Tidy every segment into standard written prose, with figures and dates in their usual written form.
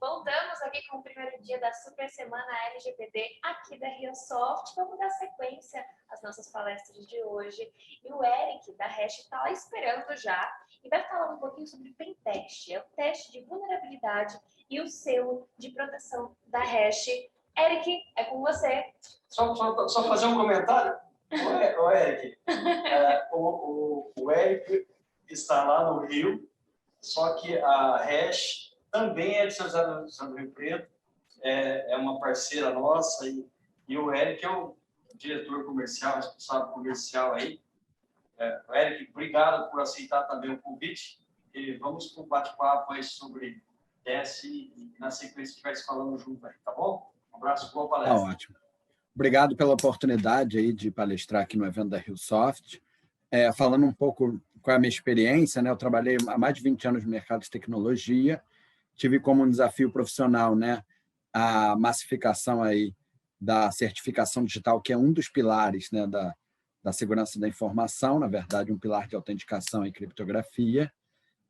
Voltamos aqui com o primeiro dia da Super Semana LGPD aqui da RioSoft. Vamos dar sequência às nossas palestras de hoje. E o Eric, da Hash, está lá esperando já e vai falar um pouquinho sobre Pentest. É o teste de vulnerabilidade e o selo de proteção da Hash. Eric, é com você. Só fazer um comentário? O Eric, o Eric está lá no Rio, só que a Hash também é de São José do Rio Preto, é uma parceira nossa, e o Eric é o diretor comercial, responsável comercial aí. O Eric, obrigado por aceitar também o convite, e vamos para um bate-papo aí sobre TS e na sequência estiver falando junto aí, tá bom? Um abraço, boa palestra. Tá ótimo. Obrigado pela oportunidade aí de palestrar aqui no evento da RioSoft. Falando um pouco qual é a minha experiência, né? Eu trabalhei há mais de 20 anos no mercado de tecnologia, tive como um desafio profissional, né, a massificação aí da certificação digital, que é um dos pilares, né, da segurança da informação, na verdade, um pilar de autenticação e criptografia,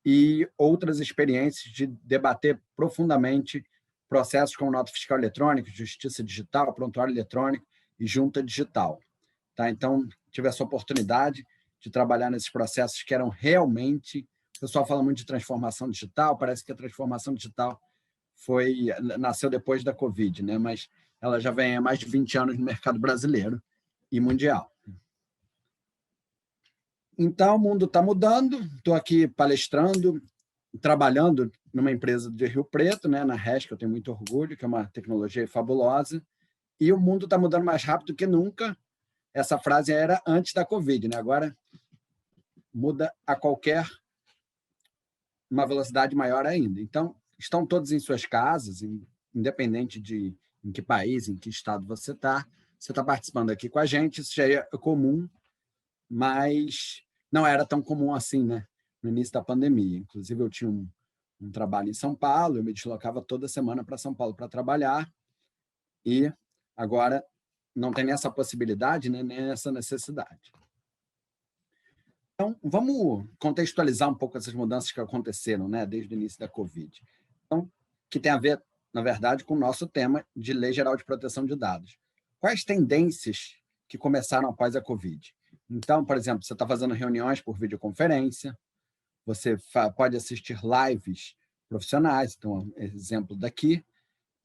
e outras experiências de debater profundamente processos como nota fiscal eletrônica, justiça digital, prontuário eletrônico e junta digital. Tá? Então, tive essa oportunidade de trabalhar nesses processos que eram realmente... O pessoal fala muito de transformação digital, parece que a transformação digital nasceu depois da Covid, né? Mas ela já vem há mais de 20 anos no mercado brasileiro e mundial. Então, o mundo está mudando, estou aqui palestrando, trabalhando numa empresa de Rio Preto, né, na Hash, que eu tenho muito orgulho, que é uma tecnologia fabulosa, e o mundo está mudando mais rápido que nunca. Essa frase era antes da Covid, né? Agora muda a uma velocidade maior ainda. Então, estão todos em suas casas, independente de em que país, em que estado você está participando aqui com a gente, isso já é comum, mas não era tão comum assim, né? No início da pandemia. Inclusive, eu tinha um trabalho em São Paulo, eu me deslocava toda semana para São Paulo para trabalhar, e agora não tem essa possibilidade, né, nem essa necessidade. Então, vamos contextualizar um pouco essas mudanças que aconteceram, né, desde o início da Covid. Então, que tem a ver, na verdade, com o nosso tema de Lei Geral de Proteção de Dados. Quais tendências que começaram após a Covid? Então, por exemplo, você está fazendo reuniões por videoconferência, você pode assistir lives profissionais, então, exemplo daqui,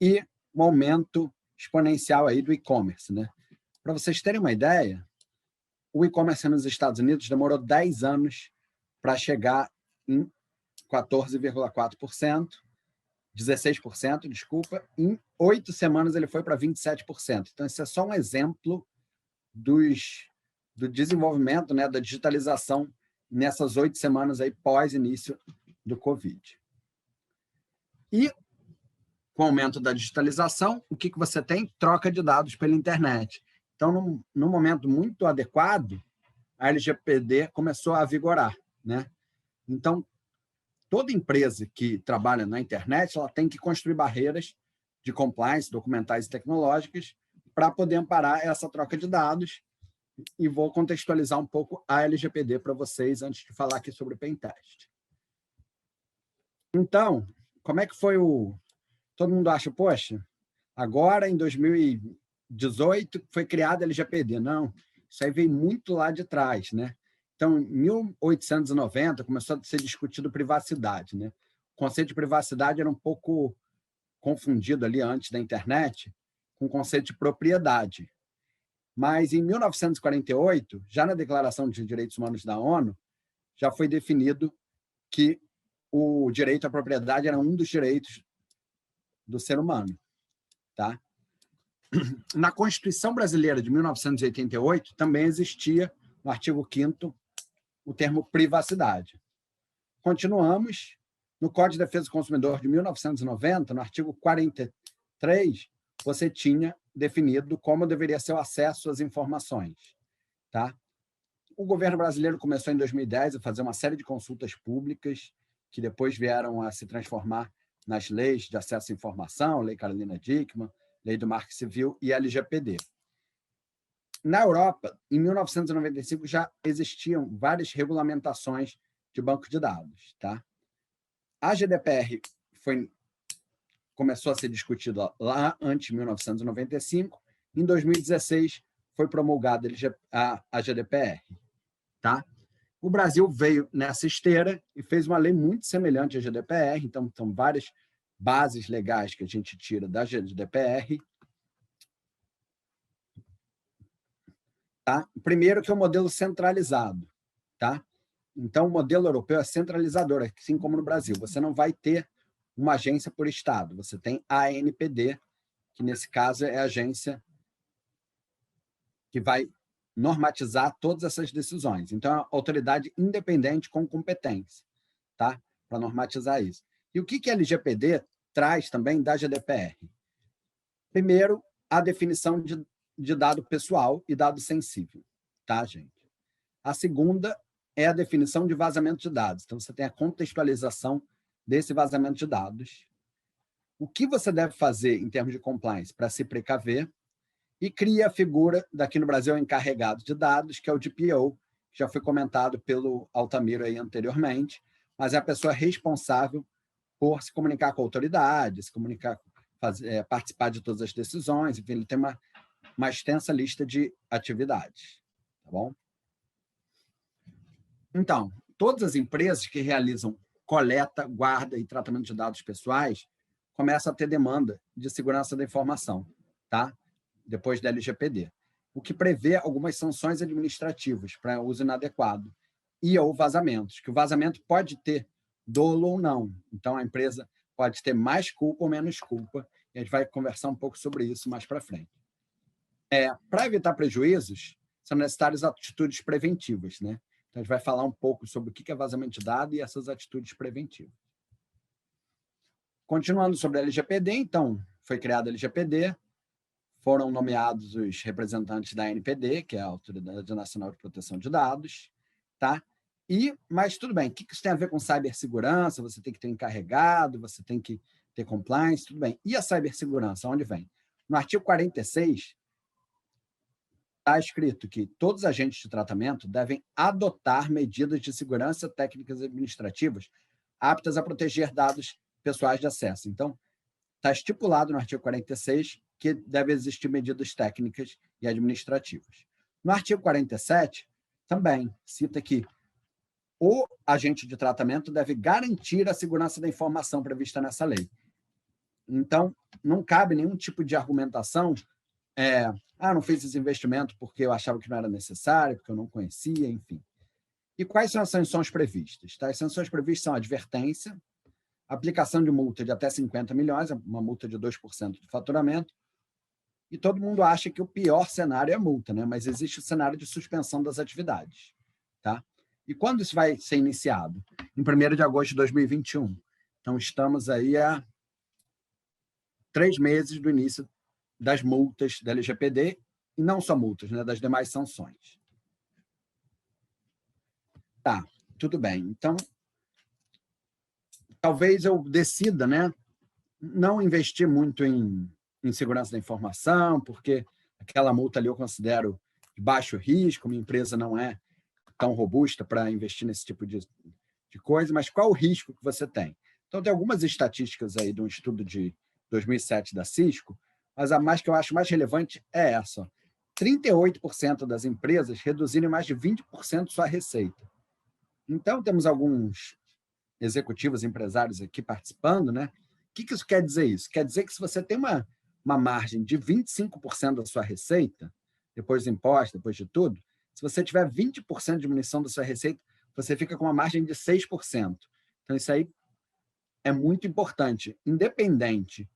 e um aumento exponencial aí do e-commerce, né? Para vocês terem uma ideia, o e-commerce nos Estados Unidos demorou 10 anos para chegar em 14,4%, 16%, desculpa, em 8 semanas ele foi para 27%. Então, esse é só um exemplo do desenvolvimento, né, da digitalização nessas 8 semanas aí pós-início do Covid. E, com o aumento da digitalização, o que você tem? Troca de dados pela internet. Então, num momento muito adequado, a LGPD começou a vigorar, né? Então, toda empresa que trabalha na internet ela tem que construir barreiras de compliance, documentais e tecnológicas para poder amparar essa troca de dados. E vou contextualizar um pouco a LGPD para vocês antes de falar aqui sobre o Pentest. Então, como é que foi Todo mundo acha, poxa, agora em 2018 foi criada a LGPD. Não, isso aí veio muito lá de trás, né? Então, em 1890 começou a ser discutido privacidade, né? O conceito de privacidade era um pouco confundido ali antes da internet com o conceito de propriedade. Mas, em 1948, já na Declaração de Direitos Humanos da ONU, já foi definido que o direito à propriedade era um dos direitos do ser humano. Tá? Na Constituição Brasileira de 1988, também existia, no artigo 5º, o termo privacidade. Continuamos, no Código de Defesa do Consumidor de 1990, no artigo 43, você tinha definido como deveria ser o acesso às informações. Tá? O governo brasileiro começou em 2010 a fazer uma série de consultas públicas que depois vieram a se transformar nas leis de acesso à informação, Lei Carolina Dickmann, Lei do Marco Civil e LGPD. Na Europa, em 1995, já existiam várias regulamentações de banco de dados. Tá? A GDPR foi começou a ser discutido lá antes de 1995. Em 2016, foi promulgada a GDPR. Tá? O Brasil veio nessa esteira e fez uma lei muito semelhante à GDPR, então são várias bases legais que a gente tira da GDPR. Tá? Primeiro, que é o modelo centralizado. Tá? Então, o modelo europeu é centralizador, assim como no Brasil. Você não vai ter uma agência por estado, você tem a ANPD, que nesse caso é a agência que vai normatizar todas essas decisões. Então, é uma autoridade independente com competência, tá? Para normatizar isso. E o que a LGPD traz também da GDPR? Primeiro, a definição de dado pessoal e dado sensível, tá, gente? A segunda é a definição de vazamento de dados. Então, você tem a contextualização desse vazamento de dados. O que você deve fazer em termos de compliance para se precaver, e cria a figura, daqui no Brasil, encarregado de dados, que é o DPO, que já foi comentado pelo Altamiro aí anteriormente, mas é a pessoa responsável por se comunicar com a autoridade, se comunicar, participar de todas as decisões, enfim, ele tem uma extensa lista de atividades. Tá bom? Então, todas as empresas que realizam coleta, guarda e tratamento de dados pessoais começam a ter demanda de segurança da informação, tá? Depois da LGPD, o que prevê algumas sanções administrativas para uso inadequado e ou vazamentos, que o vazamento pode ter dolo ou não. Então, a empresa pode ter mais culpa ou menos culpa, e a gente vai conversar um pouco sobre isso mais para frente. Para evitar prejuízos, são necessárias atitudes preventivas, né? Então, a gente vai falar um pouco sobre o que é vazamento de dados e essas atitudes preventivas. Continuando sobre a LGPD, então, foi criada a LGPD, foram nomeados os representantes da ANPD, que é a Autoridade Nacional de Proteção de Dados, tá? Mas tudo bem, o que isso tem a ver com cibersegurança? Você tem que ter encarregado, você tem que ter compliance, tudo bem. E a cibersegurança, onde vem? No artigo 46, está escrito que todos os agentes de tratamento devem adotar medidas de segurança técnicas e administrativas aptas a proteger dados pessoais de acesso. Então, está estipulado no artigo 46 que deve existir medidas técnicas e administrativas. No artigo 47, também cita que o agente de tratamento deve garantir a segurança da informação prevista nessa lei. Então, não cabe nenhum tipo de argumentação, não fiz esse investimento porque eu achava que não era necessário, porque eu não conhecia, enfim. E quais são as sanções previstas? Tá? As sanções previstas são advertência, aplicação de multa de até 50 milhões, uma multa de 2% do faturamento, e todo mundo acha que o pior cenário é a multa, né? Mas existe o cenário de suspensão das atividades. Tá? E quando isso vai ser iniciado? Em 1º de agosto de 2021. Então, estamos aí há 3 meses do início das multas da LGPD, e não só multas, né? Das demais sanções. Tá, tudo bem. Então, talvez eu decida, né, não investir muito em segurança da informação, porque aquela multa ali eu considero de baixo risco, minha empresa não é tão robusta para investir nesse tipo de coisa, mas qual o risco que você tem? Então, tem algumas estatísticas aí de um estudo de 2007 da Cisco, mas a mais que eu acho mais relevante é essa. 38% das empresas reduziram mais de 20% sua receita. Então, temos alguns executivos, empresários aqui participando, né? O que isso quer dizer? Isso quer dizer que se você tem uma margem de 25% da sua receita, depois do imposto, depois de tudo, se você tiver 20% de diminuição da sua receita, você fica com uma margem de 6%. Então, isso aí é muito importante. Independente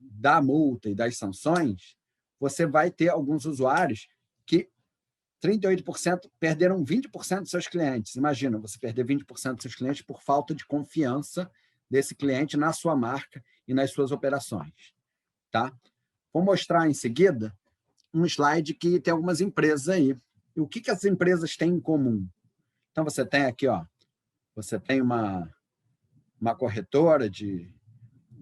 da multa e das sanções, você vai ter alguns usuários que 38% perderam 20% dos seus clientes. Imagina, você perder 20% dos seus clientes por falta de confiança desse cliente na sua marca e nas suas operações. Tá? Vou mostrar em seguida um slide que tem algumas empresas aí. E o que as empresas têm em comum? Então, você tem aqui, você tem uma corretora de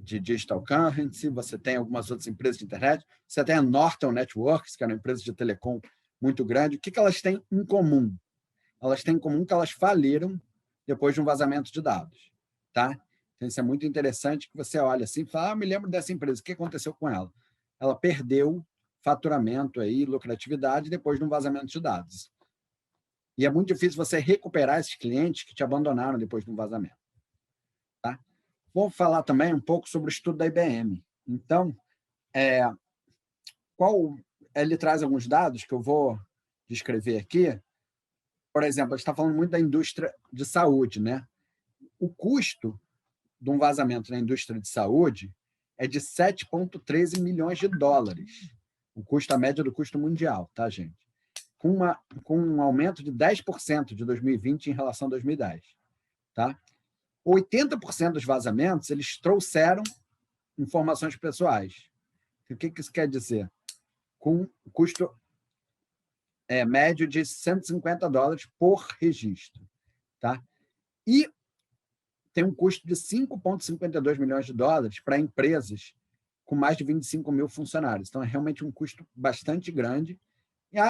digital currency, você tem algumas outras empresas de internet, você tem a Norton Networks, que é uma empresa de telecom muito grande. O que elas têm em comum? Elas têm em comum que elas faliram depois de um vazamento de dados. Tá? Então, isso é muito interessante que você olha assim e fala, me lembro dessa empresa, o que aconteceu com ela? Ela perdeu faturamento, aí, lucratividade, depois de um vazamento de dados. E é muito difícil você recuperar esses clientes que te abandonaram depois de um vazamento. Tá? Vou falar também um pouco sobre o estudo da IBM. Então, ele traz alguns dados que eu vou descrever aqui. Por exemplo, a gente está falando muito da indústria de saúde, né? O custo de um vazamento na indústria de saúde é de 7,13 milhões de dólares. O custo, a média do custo mundial, tá, gente? Com um aumento de 10% de 2020 em relação a 2010. Tá? 80% dos vazamentos eles trouxeram informações pessoais. O que isso quer dizer? Com custo médio de 150 dólares por registro. Tá? E tem um custo de 5,52 milhões de dólares para empresas com mais de 25 mil funcionários. Então, é realmente um custo bastante grande.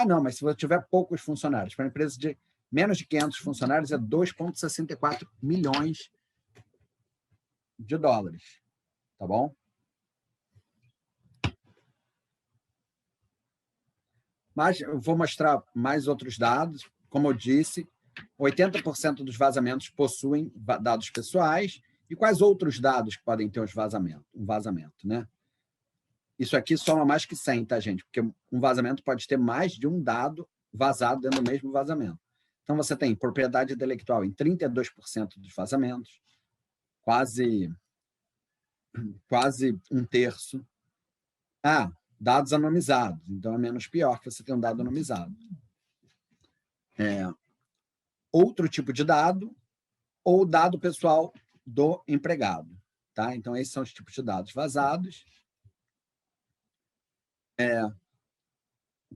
Não, mas se você tiver poucos funcionários, para empresas de menos de 500 funcionários, é 2,64 milhões de dólares. Tá bom? Mas eu vou mostrar mais outros dados. Como eu disse, 80% dos vazamentos possuem dados pessoais. E quais outros dados que podem ter um vazamento, né? Isso aqui soma mais que 100, tá, gente? Porque um vazamento pode ter mais de um dado vazado dentro do mesmo vazamento. Então, você tem propriedade intelectual em 32% dos vazamentos, quase um terço. Dados anonimizados. Então, é menos pior que você ter um dado anonimizado. Outro tipo de dado ou dado pessoal do empregado. Tá? Então, esses são os tipos de dados vazados.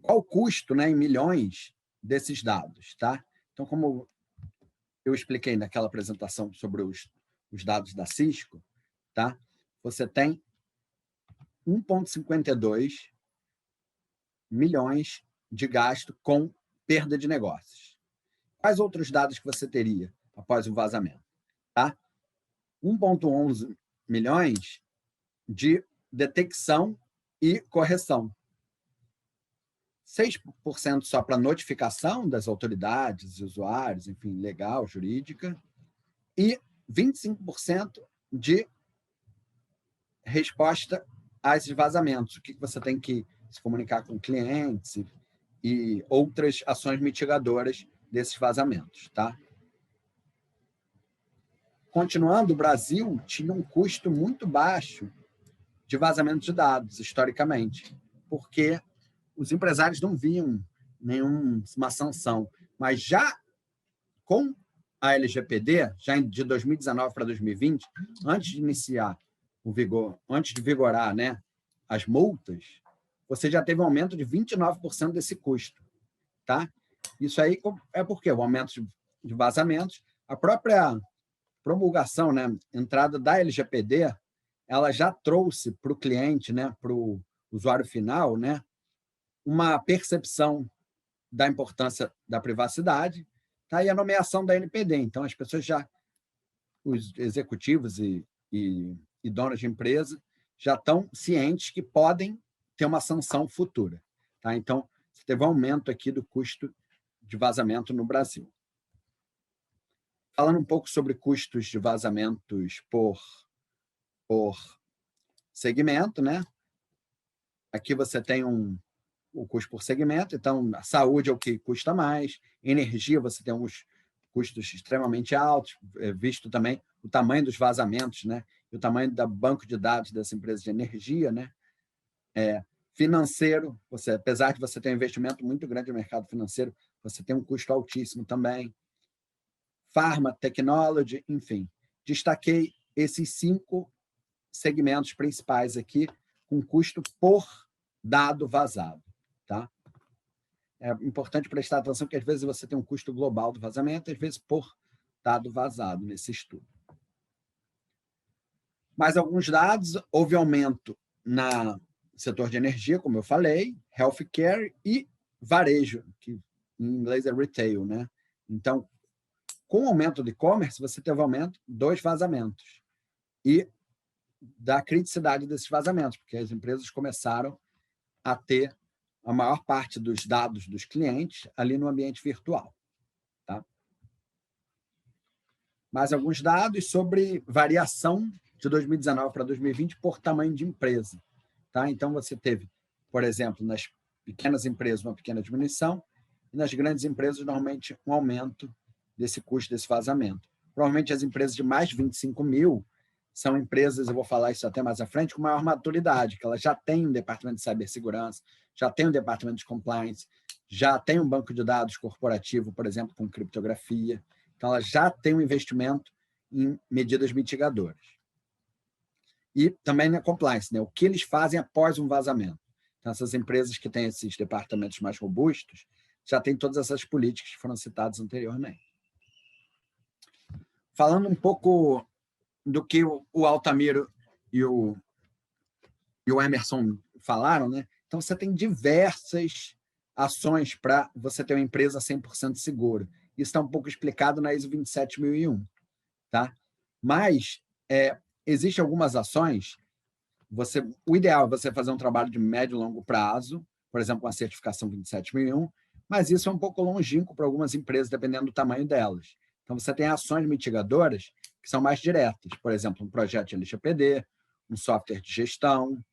Qual o custo, né, em milhões desses dados? Tá? Então, como eu expliquei naquela apresentação sobre os dados da Cisco, tá? Você tem 1,52 milhões de gasto com perda de negócios. Quais outros dados que você teria após o vazamento? Tá? 1,11 milhões de detecção e correção. 6% só para notificação das autoridades, usuários, enfim, legal, jurídica, e 25% de resposta a esses vazamentos. O que você tem que se comunicar com clientes e outras ações mitigadoras desses vazamentos. Tá? Continuando, o Brasil tinha um custo muito baixo de vazamento de dados, historicamente, porque os empresários não viam nenhuma sanção. Mas já com a LGPD, já de 2019 para 2020, antes de iniciar antes de vigorar, né, as multas, você já teve um aumento de 29% desse custo. Tá? Isso aí é porque o aumento de vazamentos, a própria promulgação, né, entrada da LGPD, ela já trouxe para o cliente, né, para o usuário final, né, uma percepção da importância da privacidade, tá? E a nomeação da NPD. Então, as pessoas os executivos e donos de empresa já estão cientes que podem ter uma sanção futura. Tá? Então, teve um aumento aqui do custo de vazamento no Brasil. Falando um pouco sobre custos de vazamentos por segmento, né? Aqui você tem o custo por segmento, então a saúde é o que custa mais, energia você tem uns custos extremamente altos, visto também o tamanho dos vazamentos, né? E o tamanho do banco de dados dessa empresa de energia, né? Financeiro, apesar de você ter um investimento muito grande no mercado financeiro, você tem um custo altíssimo também. Pharma, technology, enfim. Destaquei esses 5 segmentos principais aqui, com custo por dado vazado. Tá? É importante prestar atenção que, às vezes, você tem um custo global do vazamento, às vezes por dado vazado nesse estudo. Mais alguns dados, houve aumento no setor de energia, como eu falei, healthcare e varejo, que em inglês é retail. Né? Então, com o aumento do e-commerce, você teve aumento 2 vazamentos. e da criticidade desses vazamentos, porque as empresas começaram a ter a maior parte dos dados dos clientes ali no ambiente virtual. Tá? Mais alguns dados sobre variação de 2019 para 2020 por tamanho de empresa. Tá? Então, você teve, por exemplo, nas pequenas empresas, uma pequena diminuição, e nas grandes empresas, normalmente, um aumento desse custo, desse vazamento. Provavelmente, as empresas de mais de 25 mil são empresas, eu vou falar isso até mais à frente, com maior maturidade, que elas já têm um departamento de cibersegurança, já têm um departamento de compliance, já têm um banco de dados corporativo, por exemplo, com criptografia. Então, elas já têm um investimento em medidas mitigadoras. E também na compliance, né? O que eles fazem após um vazamento. Então, essas empresas que têm esses departamentos mais robustos já têm todas essas políticas que foram citadas anteriormente. Falando um pouco do que o Altamiro e o Emerson falaram, né? Então, você tem diversas ações para você ter uma empresa 100% segura. Isso está um pouco explicado na ISO 27001. Tá? Mas existem algumas ações, o ideal é você fazer um trabalho de médio e longo prazo, por exemplo, uma certificação 27001, mas isso é um pouco longínquo para algumas empresas, dependendo do tamanho delas. Então, você tem ações mitigadoras que são mais diretas, por exemplo, um projeto de LGPD, um software de gestão,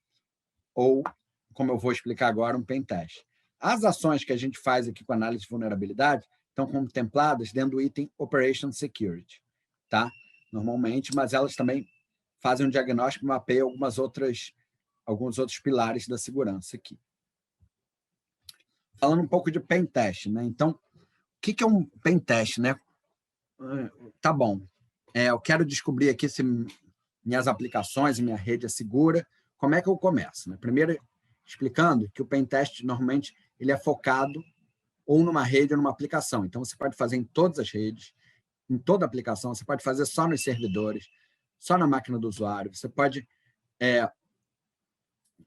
ou, como eu vou explicar agora, um pentest. As ações que a gente faz aqui com análise de vulnerabilidade estão contempladas dentro do item Operation Security, tá? Normalmente, mas elas também fazem um diagnóstico e mapeiam alguns outros pilares da segurança aqui. Falando um pouco de pentest, né? Então, o que é um pentest, né? Tá bom. Eu quero descobrir aqui se minhas aplicações e minha rede é segura. Como é que eu começo? Né? Primeiro, explicando que o pentest, normalmente, ele é focado ou numa rede ou numa aplicação. Então, você pode fazer em todas as redes, em toda aplicação, você pode fazer só nos servidores, só na máquina do usuário, você pode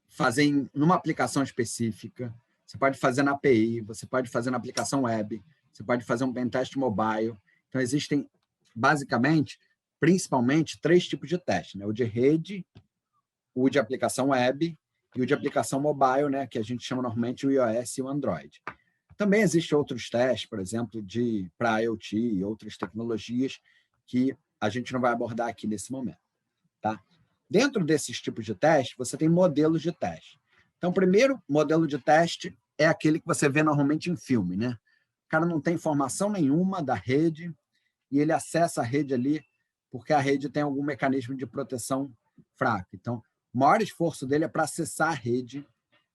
fazer numa aplicação específica, você pode fazer na API, você pode fazer na aplicação web, você pode fazer um pentest mobile. Então, existem, basicamente, principalmente, 3 tipos de teste, né? O de rede, o de aplicação web e o de aplicação mobile, né? Que a gente chama normalmente o iOS e o Android. Também existem outros testes, por exemplo, para IoT e outras tecnologias que a gente não vai abordar aqui nesse momento. Tá? Dentro desses tipos de teste, você tem modelos de teste. Então, o primeiro modelo de teste é aquele que você vê normalmente em filme. Né? O cara não tem informação nenhuma da rede e ele acessa a rede ali porque a rede tem algum mecanismo de proteção fraco. Então, o maior esforço dele é para acessar a rede,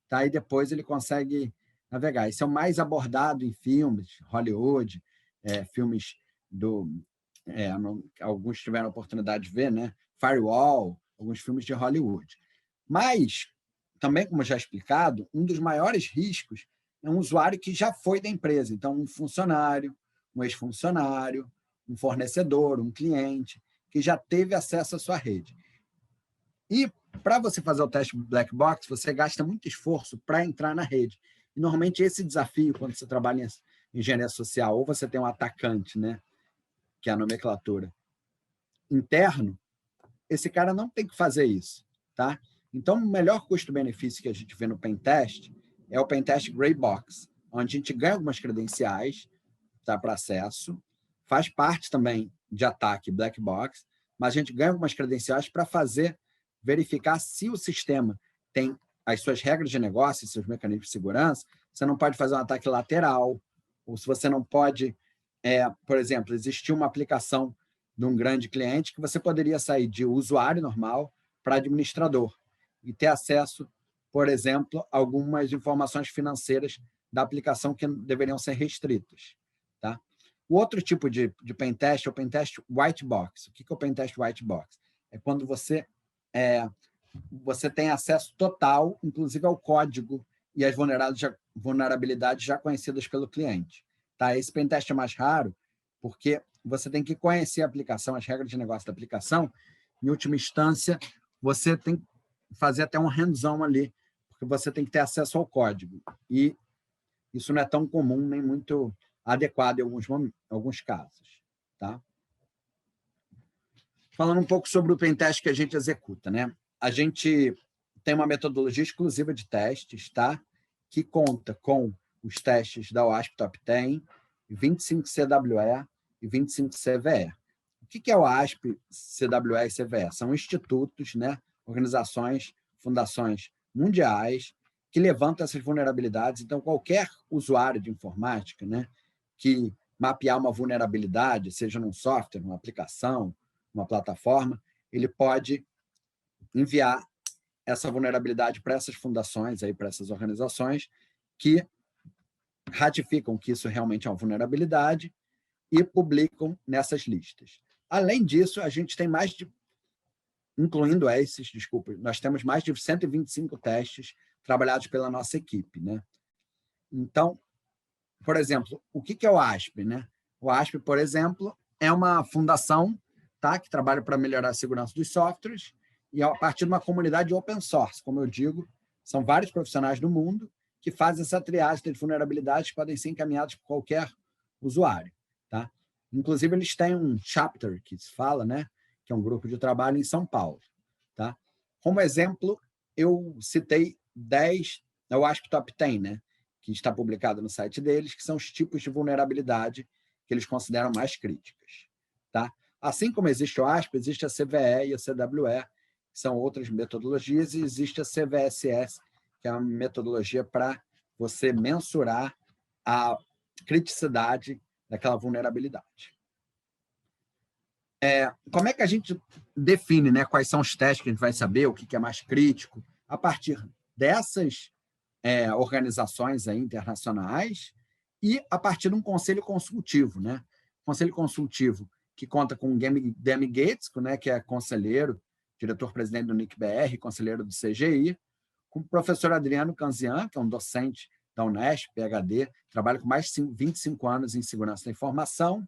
tá? E depois ele consegue navegar. Isso é o mais abordado em filmes, Hollywood, filmes alguns tiveram a oportunidade de ver, né? Firewall, alguns filmes de Hollywood. Mas, também, como já explicado, um dos maiores riscos é um usuário que já foi da empresa. Então, um funcionário, um ex-funcionário, um fornecedor, um cliente, que já teve acesso à sua rede. E, para você fazer o teste Black Box, você gasta muito esforço para entrar na rede. E, normalmente, esse desafio, quando você trabalha em engenharia social, ou você tem um atacante, né, que é a nomenclatura, interno, esse cara não tem que fazer isso. Tá? Então, o melhor custo-benefício que a gente vê no pentest é o pentest Gray Box, onde a gente ganha algumas credenciais, tá, para acesso, faz parte também de ataque Black Box, mas a gente ganha algumas credenciais para verificar se o sistema tem as suas regras de negócio, seus mecanismos de segurança. Você não pode fazer um ataque lateral, ou se você não pode, por exemplo, existir uma aplicação de um grande cliente que você poderia sair de usuário normal para administrador e ter acesso, por exemplo, a algumas informações financeiras da aplicação que deveriam ser restritas. Tá? O outro tipo de pentest é o pentest white box. O que é o pentest white box? É quando você tem acesso total, inclusive ao código e às vulnerabilidades já conhecidas pelo cliente. Tá? Esse pentest é mais raro porque você tem que conhecer a aplicação, as regras de negócio da aplicação. Em última instância, você tem que fazer até um hands-on ali, porque você tem que ter acesso ao código. E isso não é tão comum, nem muito adequado em alguns casos. Tá? falando um pouco sobre o pentest que a gente executa, né? A gente tem uma metodologia exclusiva de testes, tá? Que conta com os testes da OASP Top 10, 25 CWE e 25 CVE. O que é o OASP, CWE e CVE? São institutos, né? Organizações, fundações mundiais que levantam essas vulnerabilidades. Então, qualquer usuário de informática, né, que mapear uma vulnerabilidade, seja num software, numa aplicação, uma plataforma, ele pode enviar essa vulnerabilidade para essas fundações, para essas organizações, que ratificam que isso realmente é uma vulnerabilidade e publicam nessas listas. Além disso, a gente tem mais de, incluindo esses, desculpa, nós temos mais de 125 testes trabalhados pela nossa equipe, né? Então, por exemplo, o que é o ASP, né? O ASP, por exemplo, é uma fundação, tá, que trabalha para melhorar a segurança dos softwares e a partir de uma comunidade open source, como eu digo, são vários profissionais do mundo que fazem essa triagem de vulnerabilidades que podem ser encaminhadas por qualquer usuário, tá? Inclusive, eles têm um chapter que se fala, né, que é um grupo de trabalho em São Paulo, tá? Como exemplo, eu citei 10, eu acho que Top 10, né, que está publicado no site deles, que são os tipos de vulnerabilidade que eles consideram mais críticas, tá? Assim como existe o ASP, existe a CVE e a CWE, que são outras metodologias, e existe a CVSS, que é uma metodologia para você mensurar a criticidade daquela vulnerabilidade. Como é que a gente define, né, quais são os testes que a gente vai saber, o que é mais crítico? A partir dessas organizações aí internacionais e a partir de um conselho consultivo, né? Conselho consultivo que conta com o Demi Gates, né, que é conselheiro, diretor-presidente do NIC-BR, conselheiro do CGI, com o professor Adriano Canzian, que é um docente da Unesp, PhD, trabalha com mais de 25 anos em segurança da informação,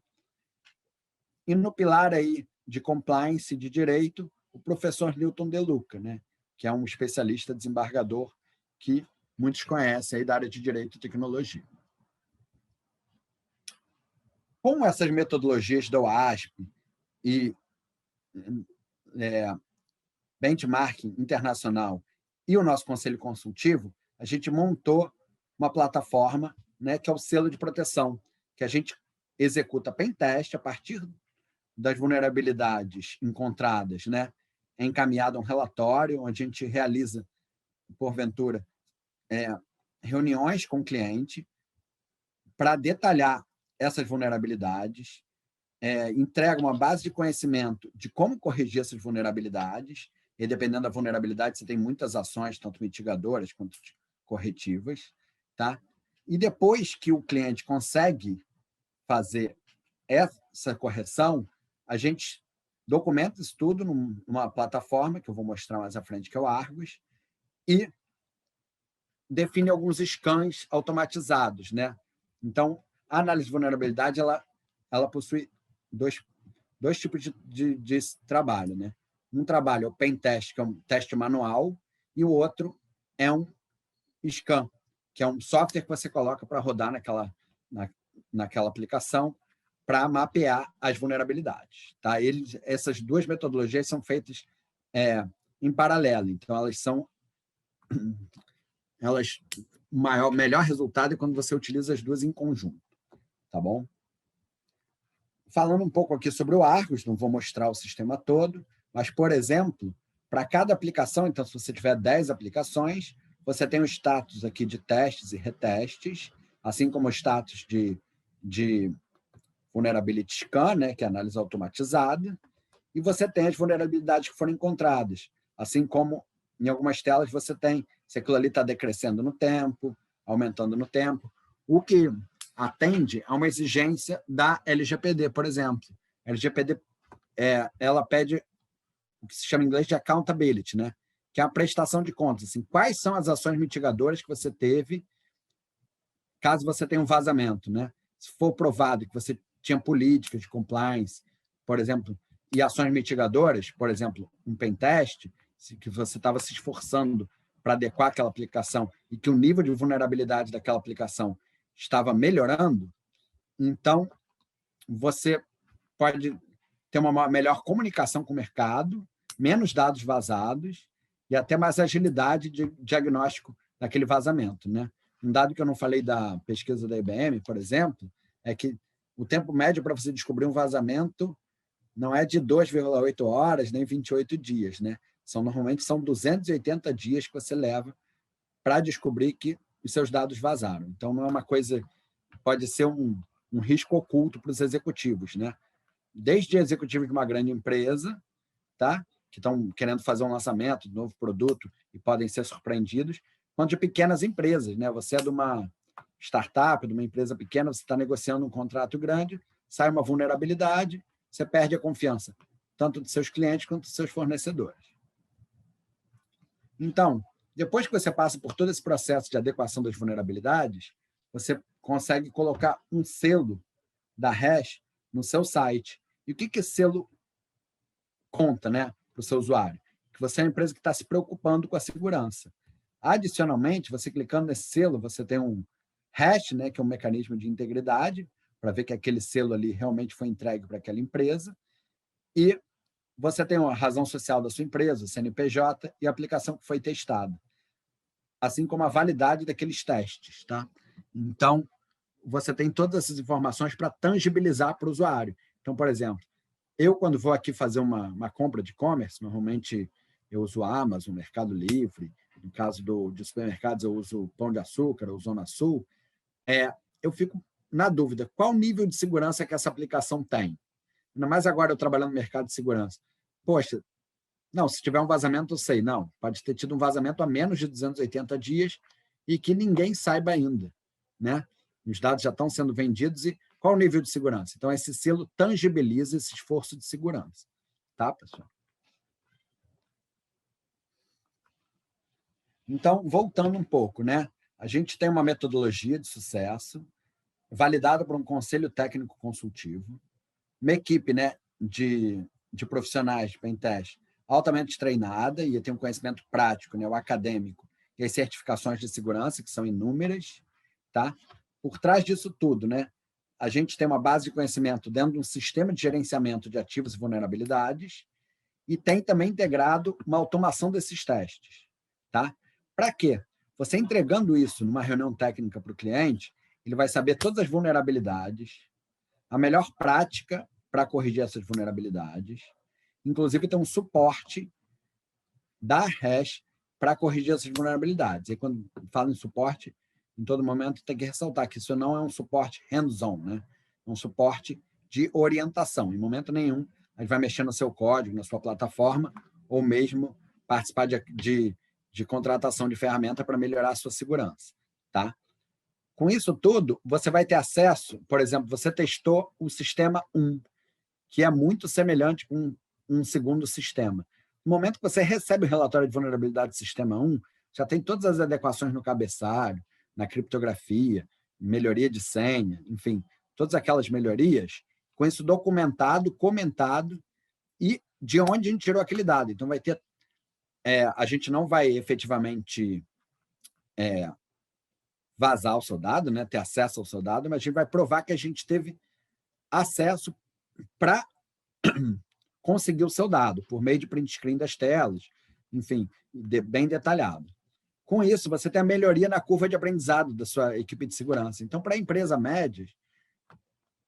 e no pilar aí de compliance de direito, o professor Newton De Luca, né, que é um especialista desembargador que muitos conhecem aí da área de direito e tecnologia. Com essas metodologias da OASP e benchmarking internacional e o nosso conselho consultivo, a gente montou uma plataforma, né, que é o selo de proteção, que a gente executa pentest a partir das vulnerabilidades encontradas, né, é encaminhado um relatório onde a gente realiza, porventura, reuniões com o cliente para detalhar essas vulnerabilidades, entrega uma base de conhecimento de como corrigir essas vulnerabilidades, e dependendo da vulnerabilidade, você tem muitas ações, tanto mitigadoras quanto corretivas, tá? E depois que o cliente consegue fazer essa correção, a gente documenta isso tudo numa plataforma, que eu vou mostrar mais à frente, que é o Argus, e define alguns scans automatizados, né? Então, a análise de vulnerabilidade ela possui dois tipos de trabalho, né? Um trabalho é o pentest, que é um teste manual, e o outro é um scan, que é um software que você coloca para rodar naquela aplicação para mapear as vulnerabilidades, tá? Essas duas metodologias são feitas em paralelo, então o melhor resultado é quando você utiliza as duas em conjunto, tá bom? Falando um pouco aqui sobre o Argus, não vou mostrar o sistema todo, mas, por exemplo, para cada aplicação, então, se você tiver 10 aplicações, você tem o status aqui de testes e retestes, assim como o status de vulnerability scan, né, que é análise automatizada, e você tem as vulnerabilidades que foram encontradas, assim como em algumas telas você tem se aquilo ali está decrescendo no tempo, aumentando no tempo, o que atende a uma exigência da LGPD, por exemplo. A LGPD ela pede o que se chama em inglês de accountability, né? Que é a prestação de contas. Assim, quais são as ações mitigadoras que você teve caso você tenha um vazamento, né? Se for provado que você tinha políticas de compliance, por exemplo, e ações mitigadoras, por exemplo, um pentest, que você estava se esforçando para adequar aquela aplicação e que o nível de vulnerabilidade daquela aplicação estava melhorando, então você pode ter uma melhor comunicação com o mercado, menos dados vazados e até mais agilidade de diagnóstico daquele vazamento, né? Um dado que eu não falei da pesquisa da IBM, por exemplo, é que o tempo médio para você descobrir um vazamento não é de 2,8 horas nem 28 dias, né? Normalmente são 280 dias que você leva para descobrir que os seus dados vazaram. Então, não é uma coisa, pode ser um risco oculto para os executivos, né? Desde executivos de uma grande empresa, tá? Que estão querendo fazer um lançamento de novo produto e podem ser surpreendidos, quanto de pequenas empresas, né? Você é de uma startup, de uma empresa pequena, você está negociando um contrato grande, sai uma vulnerabilidade, você perde a confiança, tanto dos seus clientes quanto dos seus fornecedores. Então, depois que você passa por todo esse processo de adequação das vulnerabilidades, você consegue colocar um selo da hash no seu site. E o que esse selo conta, né, para o seu usuário? Que você é uma empresa que está se preocupando com a segurança. Adicionalmente, você clicando nesse selo, você tem um hash, né, que é um mecanismo de integridade, para ver que aquele selo ali realmente foi entregue para aquela empresa. E você tem a razão social da sua empresa, o CNPJ e a aplicação que foi testada, assim como a validade daqueles testes, tá? Então, você tem todas essas informações para tangibilizar para o usuário. Então, por exemplo, eu, quando vou aqui fazer uma compra de e-commerce, normalmente eu uso a Amazon, Mercado Livre, no caso de supermercados, eu uso Pão de Açúcar ou Zona Sul, eu fico na dúvida, qual nível de segurança que essa aplicação tem? Ainda mais agora eu trabalhando no mercado de segurança. Poxa, não, se tiver um vazamento, eu sei. Não, pode ter tido um vazamento há menos de 280 dias e que ninguém saiba ainda, né? Os dados já estão sendo vendidos e qual o nível de segurança? Então, esse selo tangibiliza esse esforço de segurança. Tá, pessoal? Então, voltando um pouco, né? A gente tem uma metodologia de sucesso validada por um conselho técnico consultivo, uma equipe, né, de profissionais de pentest altamente treinada e tem um conhecimento prático, né, o acadêmico, e as certificações de segurança, que são inúmeras, tá? Por trás disso tudo, né, a gente tem uma base de conhecimento dentro de um sistema de gerenciamento de ativos e vulnerabilidades e tem também integrado uma automação desses testes, tá? Para quê? Você entregando isso numa reunião técnica para o cliente, ele vai saber todas as vulnerabilidades, a melhor prática para corrigir essas vulnerabilidades, inclusive tem um suporte da hash para corrigir essas vulnerabilidades. E quando falo em suporte, em todo momento tem que ressaltar que isso não é um suporte hands-on, né? É um suporte de orientação. Em momento nenhum, a gente vai mexer no seu código, na sua plataforma, ou mesmo participar de contratação de ferramenta para melhorar a sua segurança, tá? Com isso tudo, você vai ter acesso, por exemplo, você testou o sistema 1, que é muito semelhante com um segundo sistema. No momento que você recebe o relatório de vulnerabilidade do sistema 1, já tem todas as adequações no cabeçalho, na criptografia, melhoria de senha, enfim, todas aquelas melhorias, com isso documentado, comentado e de onde a gente tirou aquele dado. Então, vai ter... a gente não vai efetivamente vazar o seu dado, né, ter acesso ao seu dado, mas a gente vai provar que a gente teve acesso para conseguir o seu dado, por meio de print screen das telas, enfim, bem detalhado. Com isso, você tem a melhoria na curva de aprendizado da sua equipe de segurança. Então, para a empresa média,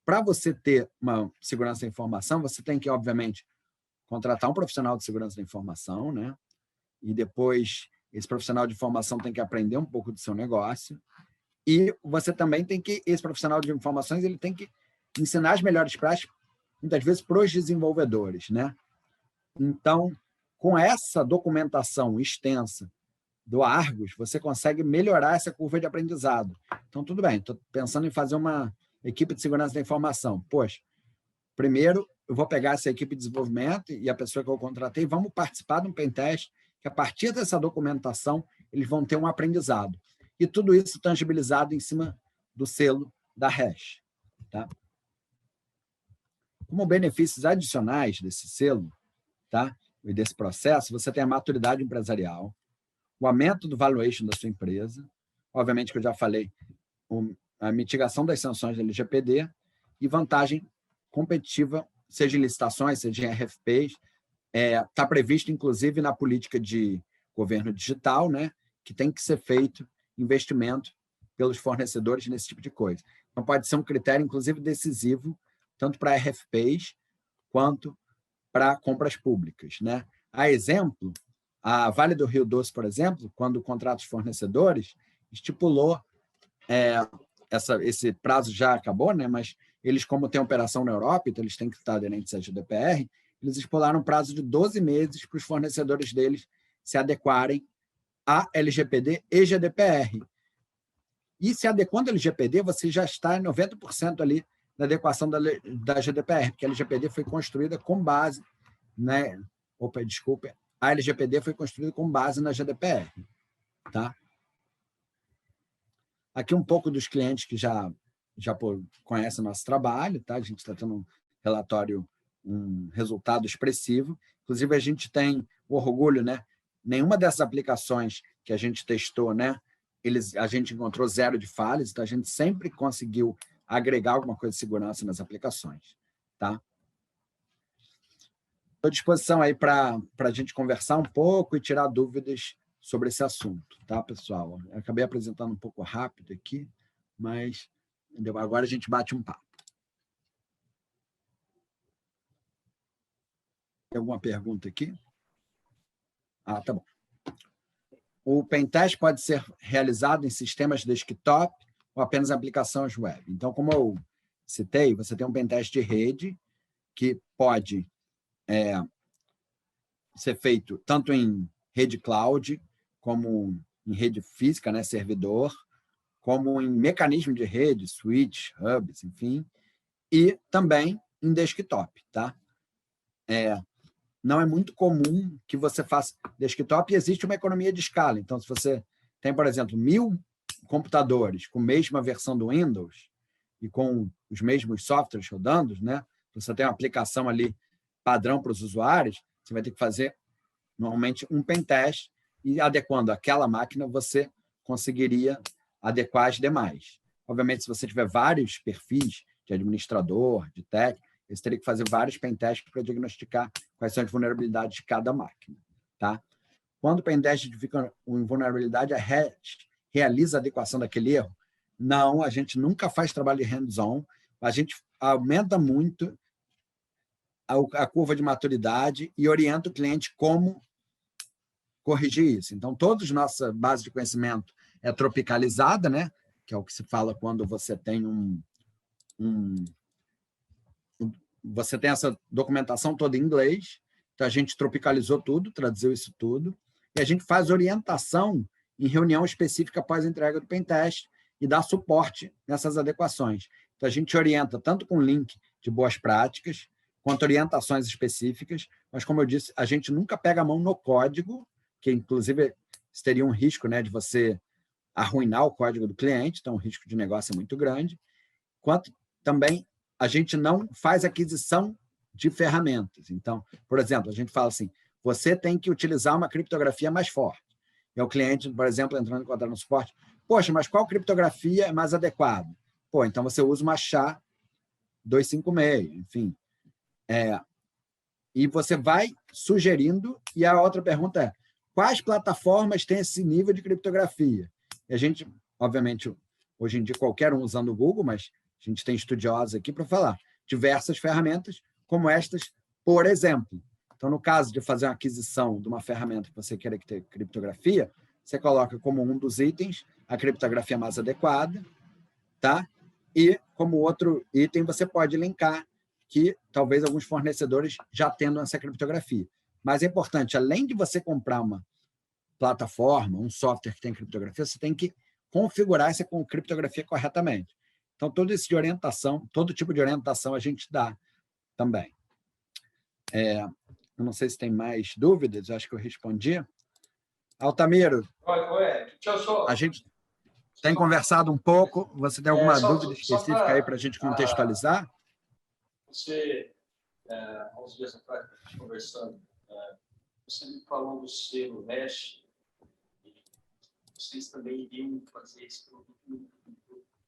para você ter uma segurança da informação, você tem que, obviamente, contratar um profissional de segurança da informação, né? E depois, esse profissional de informação tem que aprender um pouco do seu negócio. E você também tem que, esse profissional de informações, ele tem que ensinar as melhores práticas, muitas vezes, para os desenvolvedores, né? Então, com essa documentação extensa do Argus, você consegue melhorar essa curva de aprendizado. Então, tudo bem, estou pensando em fazer uma equipe de segurança da informação. Poxa, primeiro eu vou pegar essa equipe de desenvolvimento e a pessoa que eu contratei, vamos participar de um pentest, que a partir dessa documentação, eles vão ter um aprendizado. E tudo isso tangibilizado em cima do selo da hash. Tá? Como benefícios adicionais desse selo, tá? E desse processo, você tem a maturidade empresarial, o aumento do valuation da sua empresa, obviamente que eu já falei, a mitigação das sanções da LGPD e vantagem competitiva seja em licitações, seja em RFPs, está previsto, inclusive, na política de governo digital, né, que tem que ser feito investimento pelos fornecedores nesse tipo de coisa. Então, pode ser um critério, inclusive, decisivo, tanto para RFPs quanto para compras públicas, né? A exemplo, a Vale do Rio Doce, por exemplo, quando contrata os fornecedores, estipulou, esse prazo já acabou, né? Mas eles, como têm operação na Europa, então eles têm que estar aderentes à GDPR, eles estipularam um prazo de 12 meses para os fornecedores deles se adequarem a LGPD e GDPR. E se adequando ao LGPD, você já está em 90% ali na adequação da GDPR, porque a LGPD foi construída com base, né? Opa, desculpa. A LGPD foi construída com base na GDPR, tá? Aqui um pouco dos clientes que já conhecem nosso trabalho, tá? A gente está tendo um relatório, um resultado expressivo. Inclusive, a gente tem o orgulho, né? Nenhuma dessas aplicações que a gente testou, né? A gente encontrou 0 de falhas, então a gente sempre conseguiu agregar alguma coisa de segurança nas aplicações, tá? Estou à disposição aí para a gente conversar um pouco e tirar dúvidas sobre esse assunto, tá, pessoal? Eu acabei apresentando um pouco rápido aqui, mas agora a gente bate um papo. Tem alguma pergunta aqui? Ah, tá bom. O pentest pode ser realizado em sistemas desktop ou apenas em aplicações web. Então, como eu citei, você tem um pentest de rede que pode ser feito tanto em rede cloud, como em rede física, né, servidor, como em mecanismo de rede, switch, hubs, enfim, e também em desktop, tá? Não é muito comum que você faça desktop e existe uma economia de escala. Então, se você tem, por exemplo, 1.000 computadores com a mesma versão do Windows e com os mesmos softwares rodando, né? Você tem uma aplicação ali padrão para os usuários, você vai ter que fazer, normalmente, um pentest e, adequando aquela máquina, você conseguiria adequar as demais. Obviamente, se você tiver vários perfis de administrador, de técnico, você teria que fazer vários pentests para diagnosticar quais são as vulnerabilidades de cada máquina, tá? Quando o pentest identifica uma vulnerabilidade, a realiza a adequação daquele erro? Não, a gente nunca faz trabalho de hands-on, a gente aumenta muito a curva de maturidade e orienta o cliente como corrigir isso. Então, toda a nossa base de conhecimento é tropicalizada, né? Que é o que se fala quando você tem você tem essa documentação toda em inglês, então a gente tropicalizou tudo, traduziu isso tudo, e a gente faz orientação em reunião específica após a entrega do pentest e dá suporte nessas adequações. Então, a gente orienta tanto com link de boas práticas, quanto orientações específicas, mas, como eu disse, a gente nunca pega a mão no código, que, inclusive, teria um risco, né, de você arruinar o código do cliente, então o risco de negócio é muito grande, quanto também a gente não faz aquisição de ferramentas. Então, por exemplo, a gente fala assim, você tem que utilizar uma criptografia mais forte. E o cliente, por exemplo, entrando em contato no suporte, poxa, mas qual criptografia é mais adequada? Pô, então você usa uma SHA-256, enfim. E você vai sugerindo, e a outra pergunta é, quais plataformas têm esse nível de criptografia? E a gente, obviamente, hoje em dia, qualquer um usando o Google, mas a gente tem estudiosos aqui para falar diversas ferramentas, como estas, por exemplo. Então, no caso de fazer uma aquisição de uma ferramenta que você queira que tenha criptografia, você coloca como um dos itens a criptografia mais adequada, tá? E, como outro item, você pode linkar que talvez alguns fornecedores já tenham essa criptografia. Mas é importante, além de você comprar uma plataforma, um software que tem criptografia, você tem que configurar essa criptografia corretamente. Então, todo esse de orientação, todo tipo de orientação a gente dá também. Eu não sei se tem mais dúvidas, acho que eu respondi. Altamiro, a gente tem conversado um pouco, você tem alguma dúvida específica aí para a gente contextualizar? Você, há uns dias atrás, conversando, você me falou do selo Hash, vocês também iriam fazer esse produto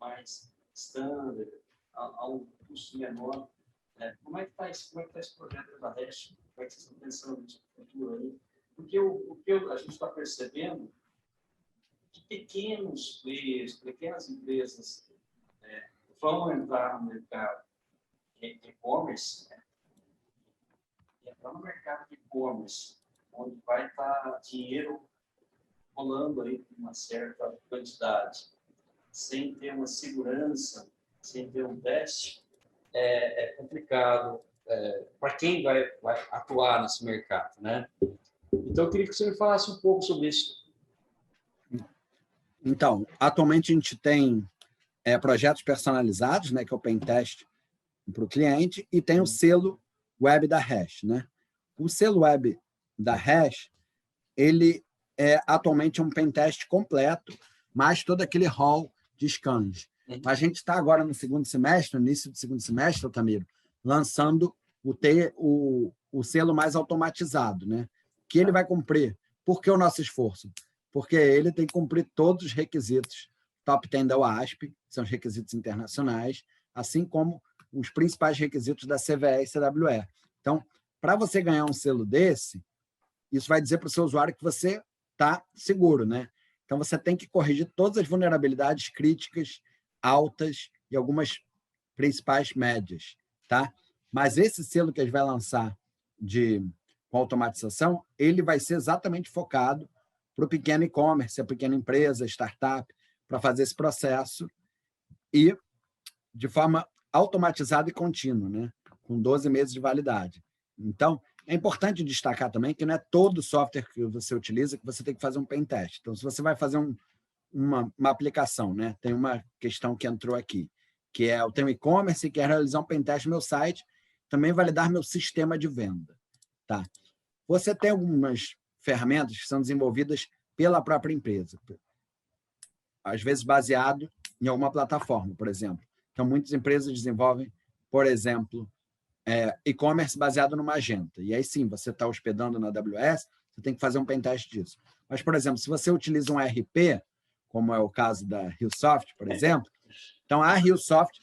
mais standard, a um custo menor. Como é que está esse projeto da Hash? Como é que vocês estão pensando nisso no futuro aí? Porque a gente está percebendo que pequenos players, pequenas empresas vão entrar no mercado de e-commerce, né? Entrar no mercado de e-commerce, onde vai estar dinheiro rolando aí com uma certa quantidade, sem ter uma segurança, sem ter um teste, é complicado para quem vai atuar nesse mercado, né? Então, eu queria que você me falasse um pouco sobre isso. Então, atualmente a gente tem projetos personalizados, né, que é o Pentest para o cliente, e tem o selo web da Hash, né? O selo web da Hash, ele é atualmente um pentest completo, mais todo aquele hall de scans. A gente está agora no segundo semestre, no início do segundo semestre, Altamiro, lançando o selo mais automatizado, né? Que ele vai cumprir. Por que o nosso esforço? Porque ele tem que cumprir todos os requisitos top 10 da OASP, que são os requisitos internacionais, assim como os principais requisitos da CVE e CWE. Então, para você ganhar um selo desse, isso vai dizer para o seu usuário que você está seguro, né? Então, você tem que corrigir todas as vulnerabilidades críticas, altas e algumas principais médias, tá? Mas esse selo que a gente vai lançar com automatização, ele vai ser exatamente focado para o pequeno e-commerce, a pequena empresa, startup, para fazer esse processo e de forma automatizada e contínua, né? Com 12 meses de validade. Então, é importante destacar também que não é todo software que você utiliza que você tem que fazer um pen test. Então, se você vai fazer uma aplicação, né? Tem uma questão que entrou aqui, que eu tenho e-commerce e quero realizar um pen test no meu site, também validar meu sistema de venda. Tá? Você tem algumas ferramentas que são desenvolvidas pela própria empresa, às vezes baseado em alguma plataforma, por exemplo. Então, muitas empresas desenvolvem, por exemplo, e-commerce baseado no Magenta. E aí sim, você está hospedando na AWS, você tem que fazer um pentest disso. Mas, por exemplo, se você utiliza um RP, como é o caso da RioSoft, por exemplo, então a RioSoft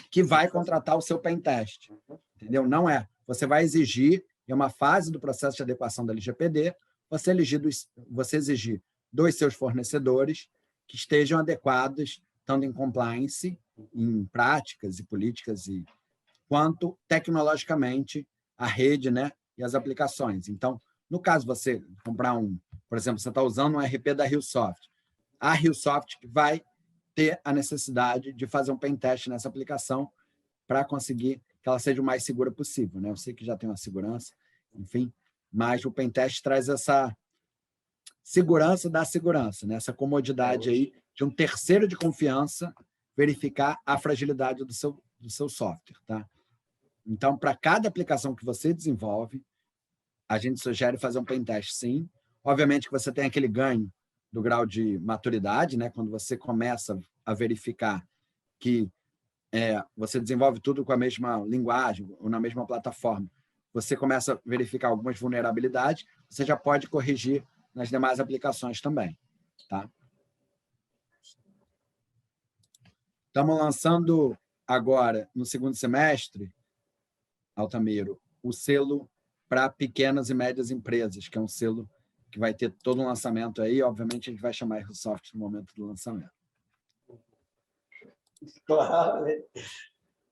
que vai contratar o seu pentest. Entendeu? Não é. Você vai exigir, é uma fase do processo de adequação da LGPD, você exigir dos seus fornecedores que estejam adequados, tanto em compliance, em práticas e políticas, quanto tecnologicamente a rede, né, e as aplicações. Então, no caso você comprar por exemplo, você está usando um RP da RioSoft, a RioSoft vai ter a necessidade de fazer um pentest nessa aplicação para conseguir que ela seja o mais segura possível, né? Eu sei que já tem uma segurança, enfim, mas o pentest traz essa segurança da segurança, né? Essa comodidade aí de um terceiro de confiança verificar a fragilidade do seu software, tá? Então, para cada aplicação que você desenvolve, a gente sugere fazer um pentest, sim. Obviamente que você tem aquele ganho do grau de maturidade, né? Quando você começa a verificar que você desenvolve tudo com a mesma linguagem ou na mesma plataforma, você começa a verificar algumas vulnerabilidades, você já pode corrigir nas demais aplicações também. Tá? Estamos lançando agora, no segundo semestre, Altamiro, o selo para pequenas e médias empresas, que é um selo que vai ter todo um lançamento aí. Obviamente, a gente vai chamar a Microsoft no momento do lançamento. Claro.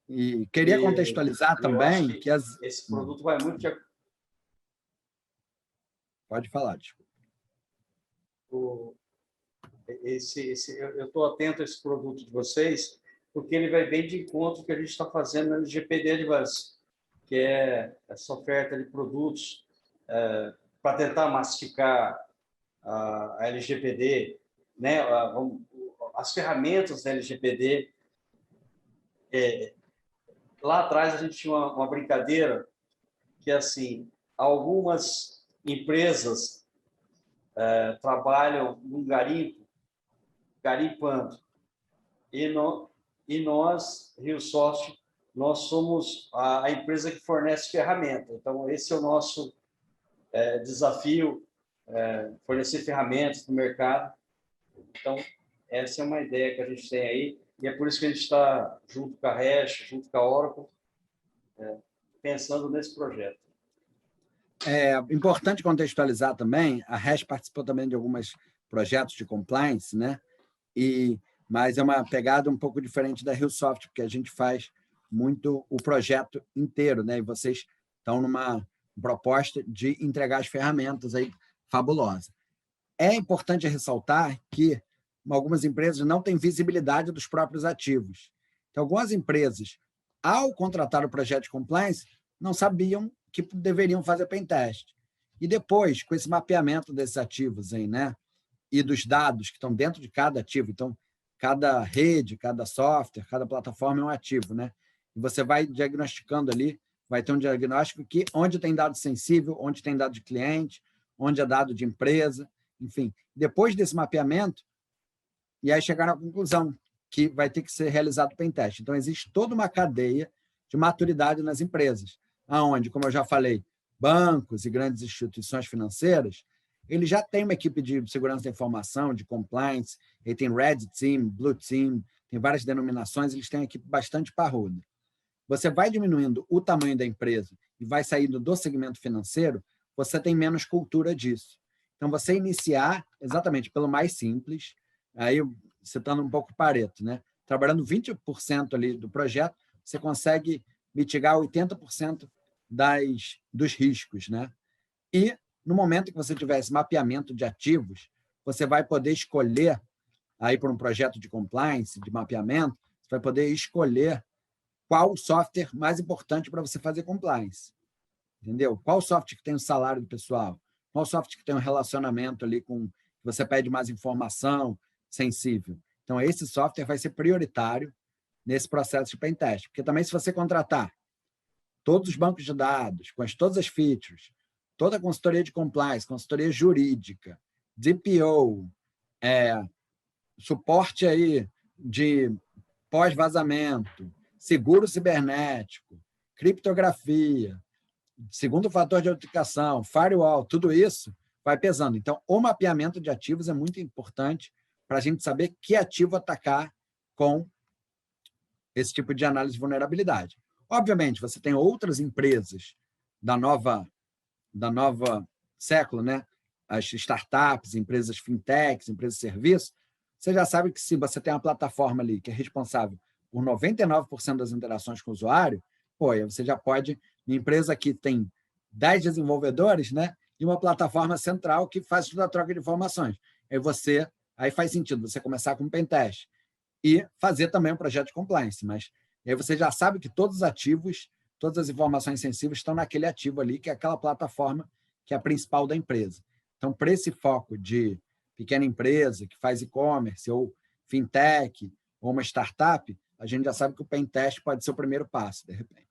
E queria contextualizar também que esse produto vai muito de... Pode falar, desculpa. Eu estou atento a esse produto de vocês, porque ele vai bem de encontro que a gente está fazendo no LGPD Advance, que é essa oferta de produtos para tentar massificar a LGPD, né? As ferramentas da LGPD. Lá atrás a gente tinha uma brincadeira que assim, algumas empresas trabalham num garimpando, e nós, RioSoft, nós somos a empresa que fornece ferramenta. Então, esse é o nosso desafio, fornecer ferramentas no mercado. Então, essa é uma ideia que a gente tem aí, e é por isso que a gente está junto com a Hash, junto com a Oracle, pensando nesse projeto. É importante contextualizar também, a Hash participou também de alguns projetos de compliance, né? Mas é uma pegada um pouco diferente da RioSoft, porque a gente faz muito o projeto inteiro, né? E vocês estão numa proposta de entregar as ferramentas aí fabulosa. É importante ressaltar que algumas empresas não têm visibilidade dos próprios ativos. Então, algumas empresas, ao contratar o projeto de compliance, não sabiam que deveriam fazer pentest. E depois, com esse mapeamento desses ativos aí, né? E dos dados que estão dentro de cada ativo, então, cada rede, cada software, cada plataforma é um ativo, né? E você vai diagnosticando ali, vai ter um diagnóstico que onde tem dado sensível, onde tem dado de cliente, onde é dado de empresa, enfim. Depois desse mapeamento, e aí chegar na conclusão que vai ter que ser realizado o pentest. Então, existe toda uma cadeia de maturidade nas empresas, onde, como eu já falei, bancos e grandes instituições financeiras, ele já tem uma equipe de segurança da informação, de compliance, ele tem Red Team, Blue Team, tem várias denominações, eles têm uma equipe bastante parruda. Você vai diminuindo o tamanho da empresa e vai saindo do segmento financeiro, você tem menos cultura disso. Então, você iniciar exatamente pelo mais simples, aí citando um pouco o Pareto, né? Trabalhando 20% ali do projeto, você consegue mitigar 80% dos riscos, né? E, no momento que você tiver esse mapeamento de ativos, você vai poder escolher, aí por um projeto de compliance, de mapeamento, você vai poder escolher qual o software mais importante para você fazer compliance. Entendeu? Qual software que tem o salário do pessoal? Qual software que tem um relacionamento ali com... Você pede mais informação sensível. Então, esse software vai ser prioritário nesse processo de pentest. Porque também, se você contratar todos os bancos de dados, com todas as features, toda a consultoria de compliance, consultoria jurídica, DPO, suporte aí de pós-vazamento, seguro cibernético, criptografia, segundo fator de autenticação, firewall, tudo isso vai pesando. Então, o mapeamento de ativos é muito importante para a gente saber que ativo atacar com esse tipo de análise de vulnerabilidade. Obviamente, você tem outras empresas da nova século, né? As startups, empresas fintechs, empresas de serviço, você já sabe que se você tem uma plataforma ali que é responsável por 99% das interações com o usuário, aí você já pode, uma empresa que tem 10 desenvolvedores, né? E uma plataforma central que faz toda a troca de informações. Aí faz sentido você começar com um pentest e fazer também um projeto de compliance, mas aí você já sabe que todos os ativos, todas as informações sensíveis estão naquele ativo ali, que é aquela plataforma que é a principal da empresa. Então, para esse foco de pequena empresa que faz e-commerce, ou fintech, ou uma startup, a gente já sabe que o pentest pode ser o primeiro passo, de repente.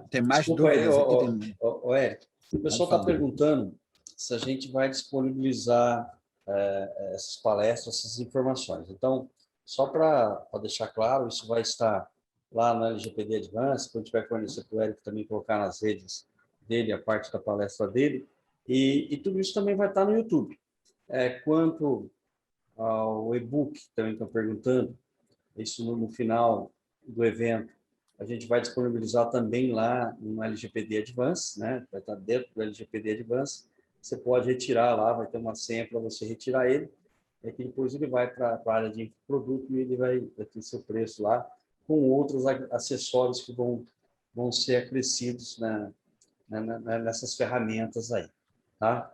Tem mais dúvidas aqui? Eric, o pessoal está perguntando se a gente vai disponibilizar essas palestras, essas informações. Então, só para deixar claro, isso vai estar lá no LGPD Advance, quando tiver fornecer para o Eric também colocar nas redes dele, a parte da palestra dele, e tudo isso também vai estar no YouTube. Quanto ao e-book, também estão perguntando, isso no final do evento, a gente vai disponibilizar também lá no LGPD Advance, né? Vai estar dentro do LGPD Advance, você pode retirar lá, vai ter uma senha para você retirar ele, que depois ele vai para a área de produto e ele vai ter seu preço lá, com outros acessórios que vão ser acrescidos nessas ferramentas aí. Tá?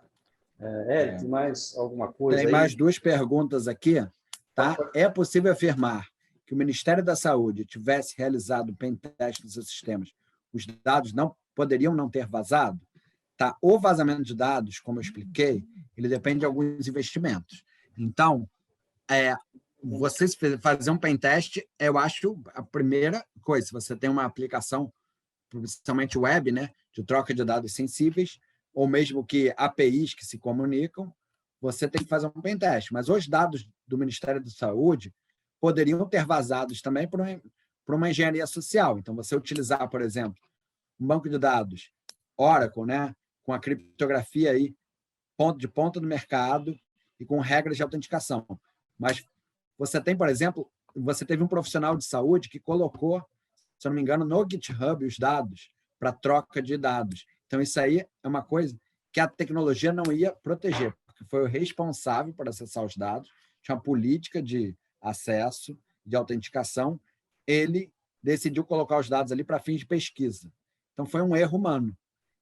Eric, tem mais alguma coisa aí? Tem mais duas perguntas aqui. Tá? É possível afirmar que o Ministério da Saúde tivesse realizado o pentest dos seus sistemas, os dados poderiam não ter vazado? Tá? O vazamento de dados, como eu expliquei, ele depende de alguns investimentos. Então, você fazer um pentest, eu acho a primeira coisa. Se você tem uma aplicação, principalmente web, né, de troca de dados sensíveis, ou mesmo que APIs que se comunicam, você tem que fazer um pentest. Mas os dados do Ministério da Saúde poderiam ter vazados também por uma engenharia social. Então, você utilizar, por exemplo, um banco de dados Oracle, né, com a criptografia aí, ponto de ponta do mercado e com regras de autenticação. Mas você tem, por exemplo, você teve um profissional de saúde que colocou, se eu não me engano, no GitHub os dados para troca de dados. Então, isso aí é uma coisa que a tecnologia não ia proteger, porque foi o responsável por acessar os dados, tinha uma política de acesso, de autenticação, ele decidiu colocar os dados ali para fins de pesquisa. Então, foi um erro humano.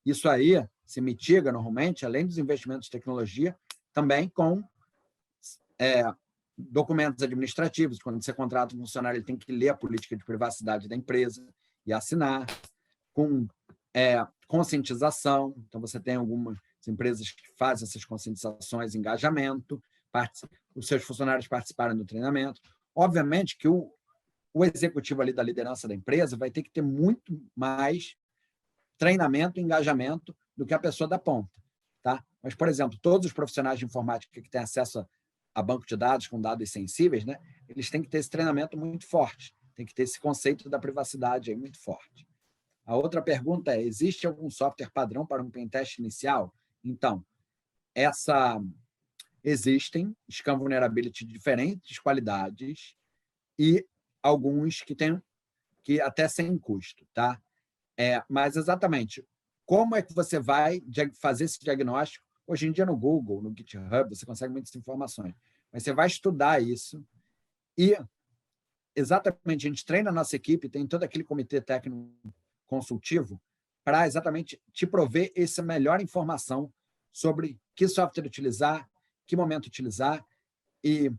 Isso aí se mitiga, normalmente, além dos investimentos de tecnologia, também com documentos administrativos. Quando você contrata um funcionário, ele tem que ler a política de privacidade da empresa e assinar, com conscientização. Então, você tem algumas empresas que fazem essas conscientizações, engajamento, os seus funcionários participarem do treinamento. Obviamente que o executivo ali da liderança da empresa vai ter que ter muito mais treinamento e engajamento do que a pessoa da ponta. Tá? Mas, por exemplo, todos os profissionais de informática que têm acesso a banco de dados com dados sensíveis, né, eles têm que ter esse treinamento muito forte, tem que ter esse conceito da privacidade aí muito forte. A outra pergunta é, existe algum software padrão para um pentest inicial? Então, existem scan vulnerability de diferentes qualidades e alguns que até sem custo. Tá? Mas, exatamente, como é que você vai fazer esse diagnóstico? Hoje em dia, no Google, no GitHub, você consegue muitas informações. Mas você vai estudar isso e, exatamente, a gente treina a nossa equipe, tem todo aquele comitê técnico consultivo para exatamente te prover essa melhor informação sobre que software utilizar, que momento utilizar. E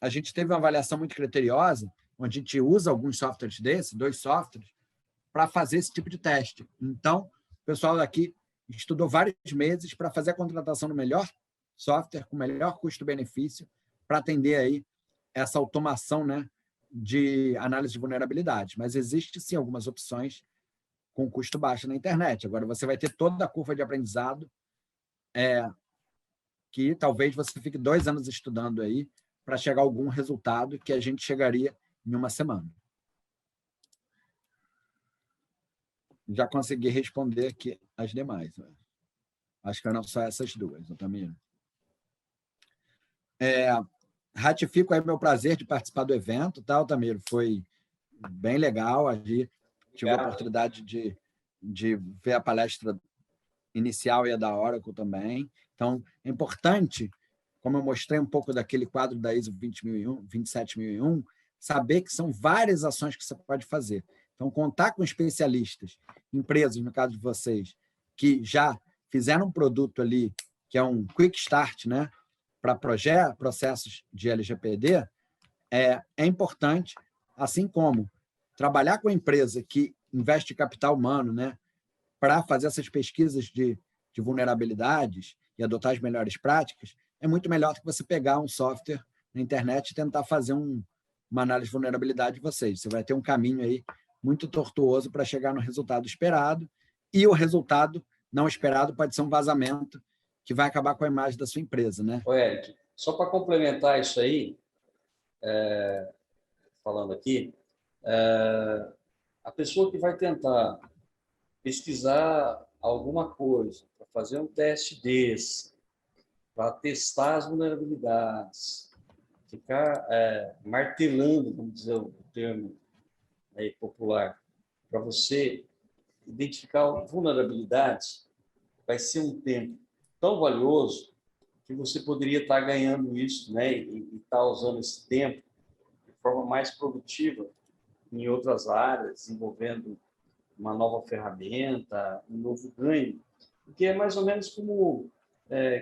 a gente teve uma avaliação muito criteriosa, onde a gente usa alguns softwares desses, 2 softwares, para fazer esse tipo de teste. Então, o pessoal daqui estudou vários meses para fazer a contratação do melhor software, com o melhor custo-benefício, para atender aí essa automação, né, de análise de vulnerabilidade. Mas existe, sim, algumas opções com custo baixo na internet. Agora, você vai ter toda a curva de aprendizado que talvez você fique 2 anos estudando aí para chegar a algum resultado que a gente chegaria em uma semana. Já consegui responder aqui as demais. Né? Acho que eram só essas 2, Otamiro. Ratifico aí meu prazer de participar do evento, tá, Otamiro? Foi bem legal. Tive a oportunidade de ver a palestra inicial e a da Oracle também. Então, é importante, como eu mostrei um pouco daquele quadro da ISO 27001, saber que são várias ações que você pode fazer. Então, contar com especialistas, empresas, no caso de vocês, que já fizeram um produto ali, que é um quick start, né, para processos de LGPD, é importante, assim como trabalhar com a empresa que investe capital humano, né, para fazer essas pesquisas de vulnerabilidades e adotar as melhores práticas, é muito melhor do que você pegar um software na internet e tentar fazer uma análise de vulnerabilidade de vocês. Você vai ter um caminho aí muito tortuoso para chegar no resultado esperado, e o resultado não esperado pode ser um vazamento que vai acabar com a imagem da sua empresa. Né? Ô, Eric, só para complementar isso aí, falando aqui, a pessoa que vai tentar pesquisar alguma coisa, para fazer um teste desse, para testar as vulnerabilidades, ficar martelando, vamos dizer o termo aí popular, para você identificar vulnerabilidades, vai ser um tempo tão valioso que você poderia estar ganhando isso, né, e estar usando esse tempo de forma mais produtiva em outras áreas, desenvolvendo uma nova ferramenta, um novo ganho, porque é mais ou menos como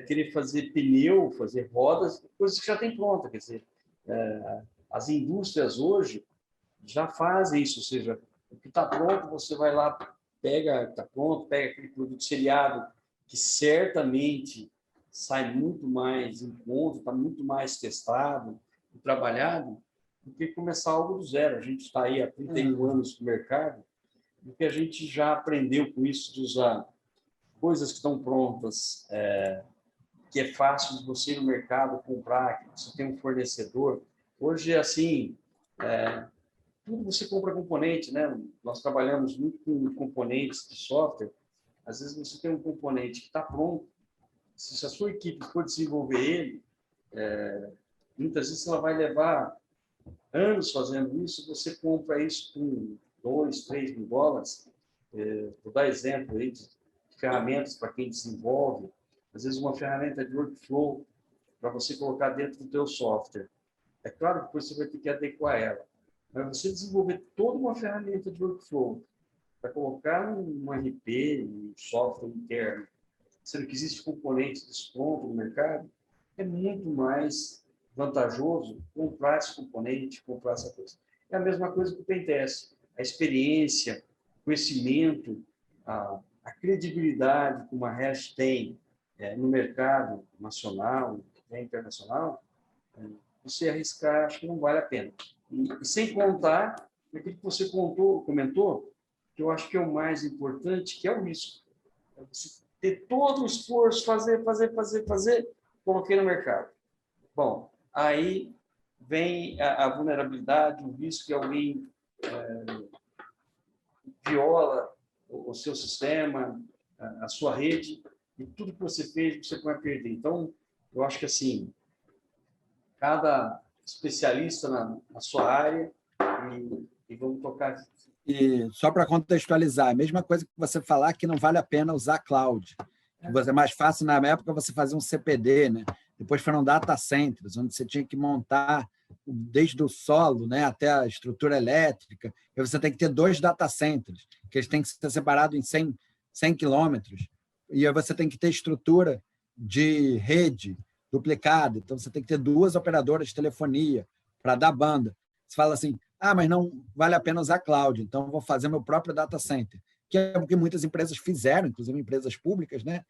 querer fazer pneu, fazer rodas, coisas que já tem pronta, quer dizer, as indústrias hoje já fazem isso, ou seja, o que está pronto, você vai lá, pega, está pronto, pega aquele produto seriado, que certamente sai muito mais em conta, está muito mais testado e trabalhado, do que começar algo do zero. A gente está aí há 31 anos no mercado, e que a gente já aprendeu com isso de usar coisas que estão prontas, que é fácil de você ir no mercado comprar, que você tem um fornecedor. Hoje, assim, tudo você compra componente, né? Nós trabalhamos muito com componentes de software. Às vezes você tem um componente que está pronto, se a sua equipe for desenvolver ele, muitas vezes ela vai levar anos fazendo isso, você compra isso com 2, 3 mil dólares. Vou dar exemplo aí de ferramentas para quem desenvolve, às vezes uma ferramenta de workflow para você colocar dentro do teu software. É claro que depois você vai ter que adequar ela, mas você desenvolver toda uma ferramenta de workflow para colocar um RP, um software interno, sendo que existe componentes pronto no mercado, é muito mais vantajoso comprar esse componente, comprar essa coisa. É a mesma coisa que o Pentest. A experiência, o conhecimento, a credibilidade que uma hash tem no mercado nacional e internacional, você arriscar, acho que não vale a pena. E sem contar aquilo que você comentou, que eu acho que é o mais importante, que é o risco. É você ter todo o esforço, fazer, coloquei no mercado. Bom, aí vem a vulnerabilidade, o risco que alguém viola o seu sistema, a sua rede, e tudo que você fez, você vai perder. Então, eu acho que, assim, cada especialista na sua área, e vamos tocar. E só para contextualizar, a mesma coisa que você falar que não vale a pena usar cloud. É mais fácil, na época, você fazer um CPD, né? Depois foram data centers, onde você tinha que montar desde o solo, né, até a estrutura elétrica. E você tem que ter 2 data centers, que eles têm que ser separados em 100 quilômetros. E aí você tem que ter estrutura de rede duplicada. Então, você tem que ter 2 operadoras de telefonia para dar banda. Você fala assim, mas não vale a pena usar cloud, então vou fazer meu próprio data center, que é o que muitas empresas fizeram, inclusive empresas públicas, né?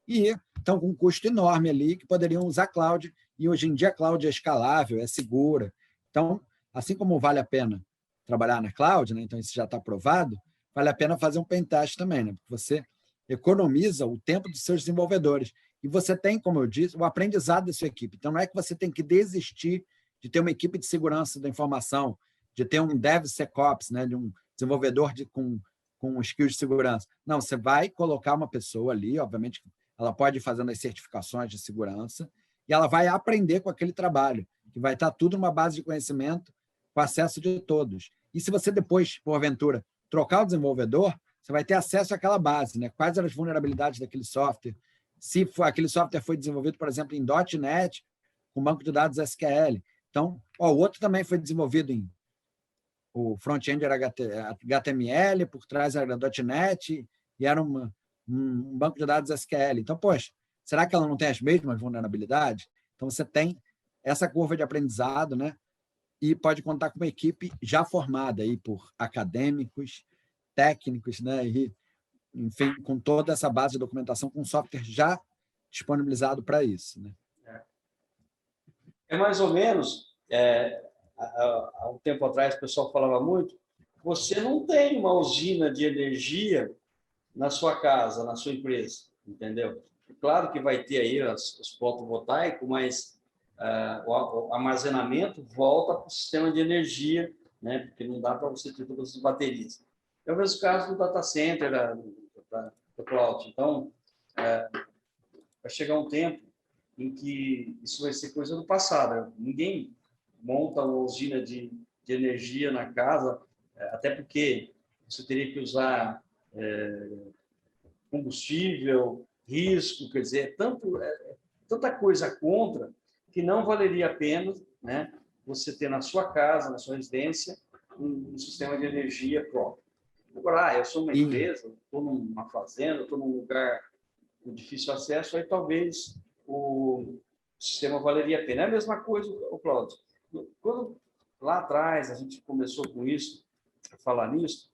E estão com um custo enorme ali, que poderiam usar cloud, e hoje em dia a cloud é escalável, é segura. Então, assim como vale a pena trabalhar na cloud, né? Então isso já está provado, vale a pena fazer um pentest também, né? Porque você economiza o tempo dos seus desenvolvedores. E você tem, como eu disse, o aprendizado da sua equipe. Então, não é que você tem que desistir de ter uma equipe de segurança da informação, de ter um DevSecOps, né? De um desenvolvedor com skills de segurança. Não, você vai colocar uma pessoa ali, obviamente, ela pode ir fazendo as certificações de segurança, e ela vai aprender com aquele trabalho, que vai estar tudo numa base de conhecimento com acesso de todos. E se você depois, porventura, trocar o desenvolvedor, você vai ter acesso àquela base, né? Quais eram as vulnerabilidades daquele software, se aquele software foi desenvolvido, por exemplo, em .NET, com banco de dados SQL. Então, o outro também foi desenvolvido em o front-end era HTML, por trás era .NET, e era um banco de dados SQL. Então, poxa, será que ela não tem as mesmas vulnerabilidades? Então, você tem essa curva de aprendizado, né? E pode contar com uma equipe já formada aí por acadêmicos, técnicos, né? E, enfim, com toda essa base de documentação, com software já disponibilizado para isso, né? É mais ou menos, há um tempo atrás o pessoal falava muito, você não tem uma usina de energia na sua casa, na sua empresa, entendeu? Claro que vai ter aí os fotovoltaicos, mas o armazenamento volta para o sistema de energia, né? Porque não dá para você ter todas as baterias. É o mesmo caso do data center, do cloud. Então, vai chegar um tempo em que isso vai ser coisa do passado. Ninguém monta uma usina de energia na casa, até porque você teria que usar combustível, risco, quer dizer, tanta coisa contra que não valeria a pena, né, você ter na sua casa, na sua residência, um sistema de energia próprio. Agora, eu sou uma empresa, estou numa fazenda, estou num lugar com difícil acesso, aí talvez o sistema valeria a pena. É a mesma coisa, o Cláudio. Quando lá atrás a gente começou com isso, a falar nisso,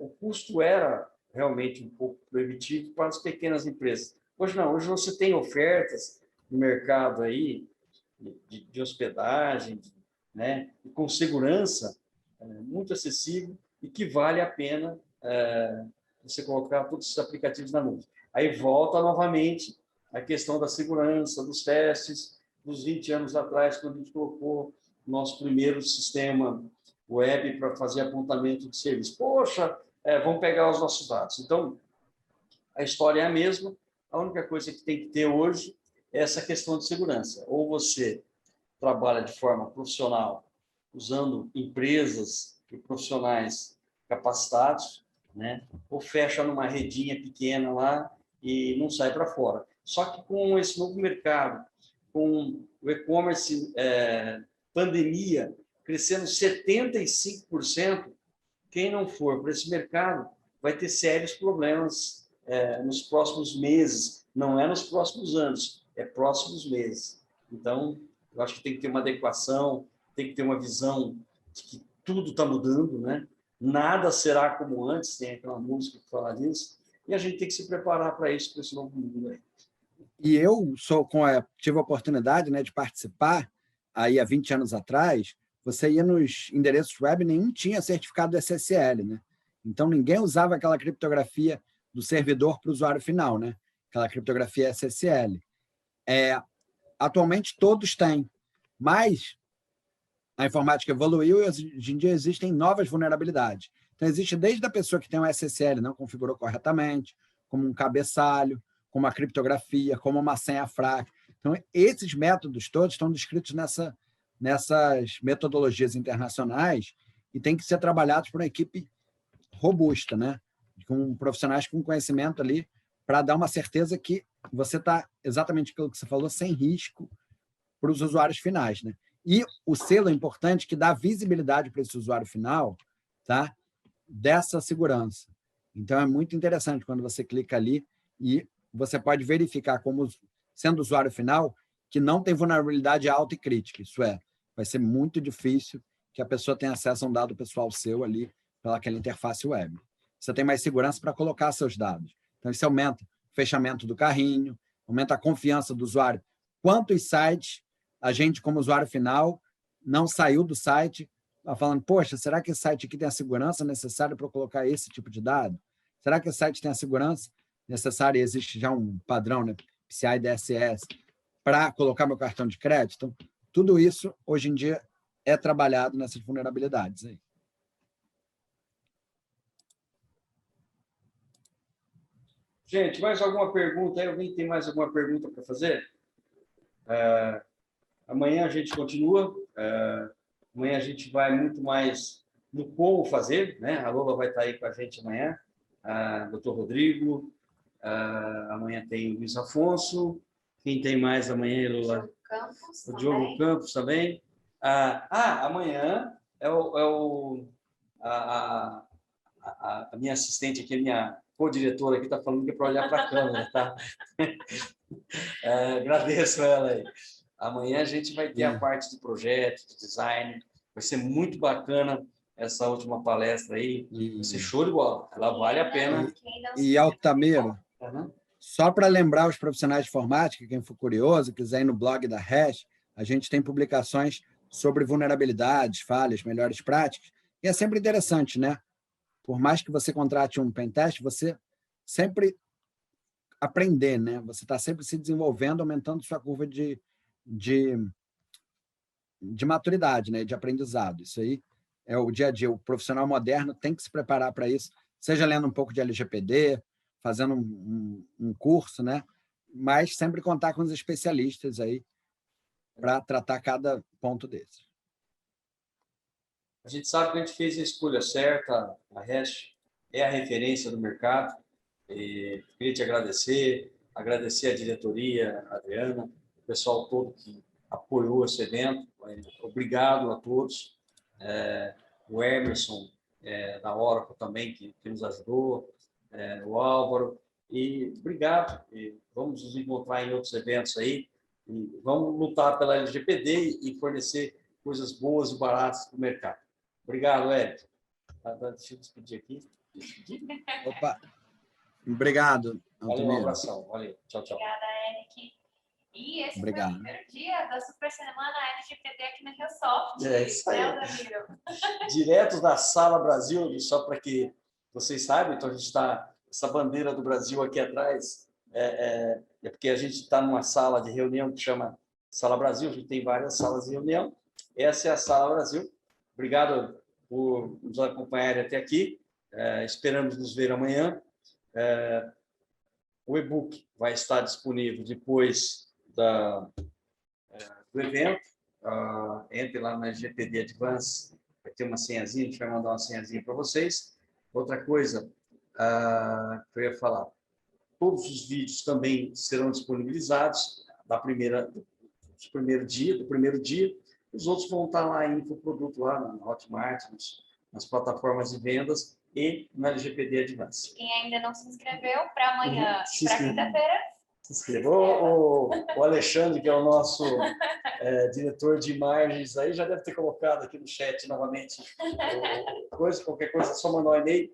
o custo era realmente um pouco proibitivo para as pequenas empresas. Hoje não, hoje você tem ofertas no mercado aí de hospedagem, né, e com segurança muito acessível e que vale a pena você colocar todos esses aplicativos na nuvem. Aí volta novamente a questão da segurança, dos testes, dos 20 anos atrás, quando a gente colocou o nosso primeiro sistema web para fazer apontamento de serviço. Poxa, vamos pegar os nossos dados. Então, a história é a mesma, a única coisa que tem que ter hoje é essa questão de segurança. Ou você trabalha de forma profissional, usando empresas e profissionais capacitados, né? Ou fecha numa redinha pequena lá e não sai para fora. Só que com esse novo mercado, com o e-commerce, pandemia, crescendo 75%, quem não for para esse mercado vai ter sérios problemas nos próximos meses. Não é nos próximos anos, é próximos meses. Então, eu acho que tem que ter uma adequação, tem que ter uma visão de que tudo está mudando, né? Nada será como antes, tem aquela música que fala disso, e a gente tem que se preparar para isso, para esse novo mundo aí. E eu tive a oportunidade, né, de participar, aí há 20 anos atrás, você ia nos endereços web, nenhum tinha certificado SSL, né? Então, ninguém usava aquela criptografia do servidor para o usuário final, né? Aquela criptografia SSL. Atualmente, todos têm, mas a informática evoluiu e hoje em dia existem novas vulnerabilidades. Então, existe desde a pessoa que tem um SSL não configurou corretamente, como um cabeçalho, como a criptografia, como uma senha fraca. Então, esses métodos todos estão descritos nessas metodologias internacionais e têm que ser trabalhados por uma equipe robusta, né? Com profissionais com conhecimento ali, para dar uma certeza que você está, exatamente aquilo que você falou, sem risco para os usuários finais, né? E o selo é importante que dá visibilidade para esse usuário final, tá? Dessa segurança. Então, é muito interessante quando você clica ali e você pode verificar, como sendo usuário final, que não tem vulnerabilidade alta e crítica. Isso vai ser muito difícil que a pessoa tenha acesso a um dado pessoal seu ali pelaquela interface web. Você tem mais segurança para colocar seus dados. Então, isso aumenta o fechamento do carrinho, aumenta a confiança do usuário. Quantos sites a gente, como usuário final, não saiu do site falando, poxa, será que esse site aqui tem a segurança necessária para eu colocar esse tipo de dado? Será que esse site tem a segurança necessária e existe já um padrão, né, PCI DSS, para colocar meu cartão de crédito? Então, tudo isso, hoje em dia, é trabalhado nessas vulnerabilidades aí. Gente, mais alguma pergunta? Alguém tem mais alguma pergunta para fazer? Amanhã a gente continua. Amanhã a gente vai muito mais no como fazer, né? A Lola vai estar aí com a gente amanhã. Dr. Rodrigo. Amanhã tem Luiz Afonso. Quem tem mais amanhã, Lola? O Diogo Campos também. Amanhã a minha assistente aqui, a minha co-diretora aqui, está falando que é para olhar para a câmera, tá? Agradeço ela aí. Amanhã a gente vai ter a parte de projeto, de design. Vai ser muito bacana essa última palestra aí. Vai ser show de bola. Ela vale a pena. E Altamiro, só para lembrar os profissionais de informática, quem for curioso, quiser ir no blog da Hash, a gente tem publicações sobre vulnerabilidades, falhas, melhores práticas. E é sempre interessante, né? Por mais que você contrate um pentest, você sempre aprender, né? Você está sempre se desenvolvendo, aumentando sua curva de maturidade, né? De aprendizado. Isso aí é o dia a dia. O profissional moderno tem que se preparar para isso, seja lendo um pouco de LGPD, fazendo um curso, né? Mas sempre contar com os especialistas aí para tratar cada ponto desses. A gente sabe que a gente fez a escolha certa, a Hash é a referência do mercado. E queria te agradecer a diretoria, a Adriana, o pessoal todo que apoiou esse evento. Obrigado a todos. O Emerson, da Oracle também, que nos ajudou, o Álvaro. E obrigado. E vamos nos encontrar em outros eventos aí. E vamos lutar pela LGPD e fornecer coisas boas e baratas para o mercado. Obrigado, Eric. Deixa eu despedir aqui. Opa! Obrigado, Valeu, um abração. Valeu. Tchau, tchau. Obrigada, Eric. E esse foi o primeiro dia da Super Semana LGPD aqui na RioSoft. Isso aí. Direto da Sala Brasil, só para que vocês saibam, então a gente está, essa bandeira do Brasil aqui atrás, é porque a gente está numa sala de reunião que chama Sala Brasil, a gente tem várias salas de reunião. Essa é a Sala Brasil. Obrigado por nos acompanharem até aqui. Esperamos nos ver amanhã. O e-book vai estar disponível depois do evento. entre lá na LGPD Advance, vai ter uma senhazinha, a gente vai mandar uma senhazinha para vocês. Outra coisa que eu ia falar, todos os vídeos também serão disponibilizados do primeiro dia. Os outros vão estar lá em infoproduto, lá no Hotmart, nas plataformas de vendas e na LGPD Advance. Quem ainda não se inscreveu, para amanhã e para quinta-feira, se inscreva. O Alexandre, que é o nosso diretor de imagens, aí já deve ter colocado aqui no chat novamente. Qualquer coisa, só mandar um e-mail.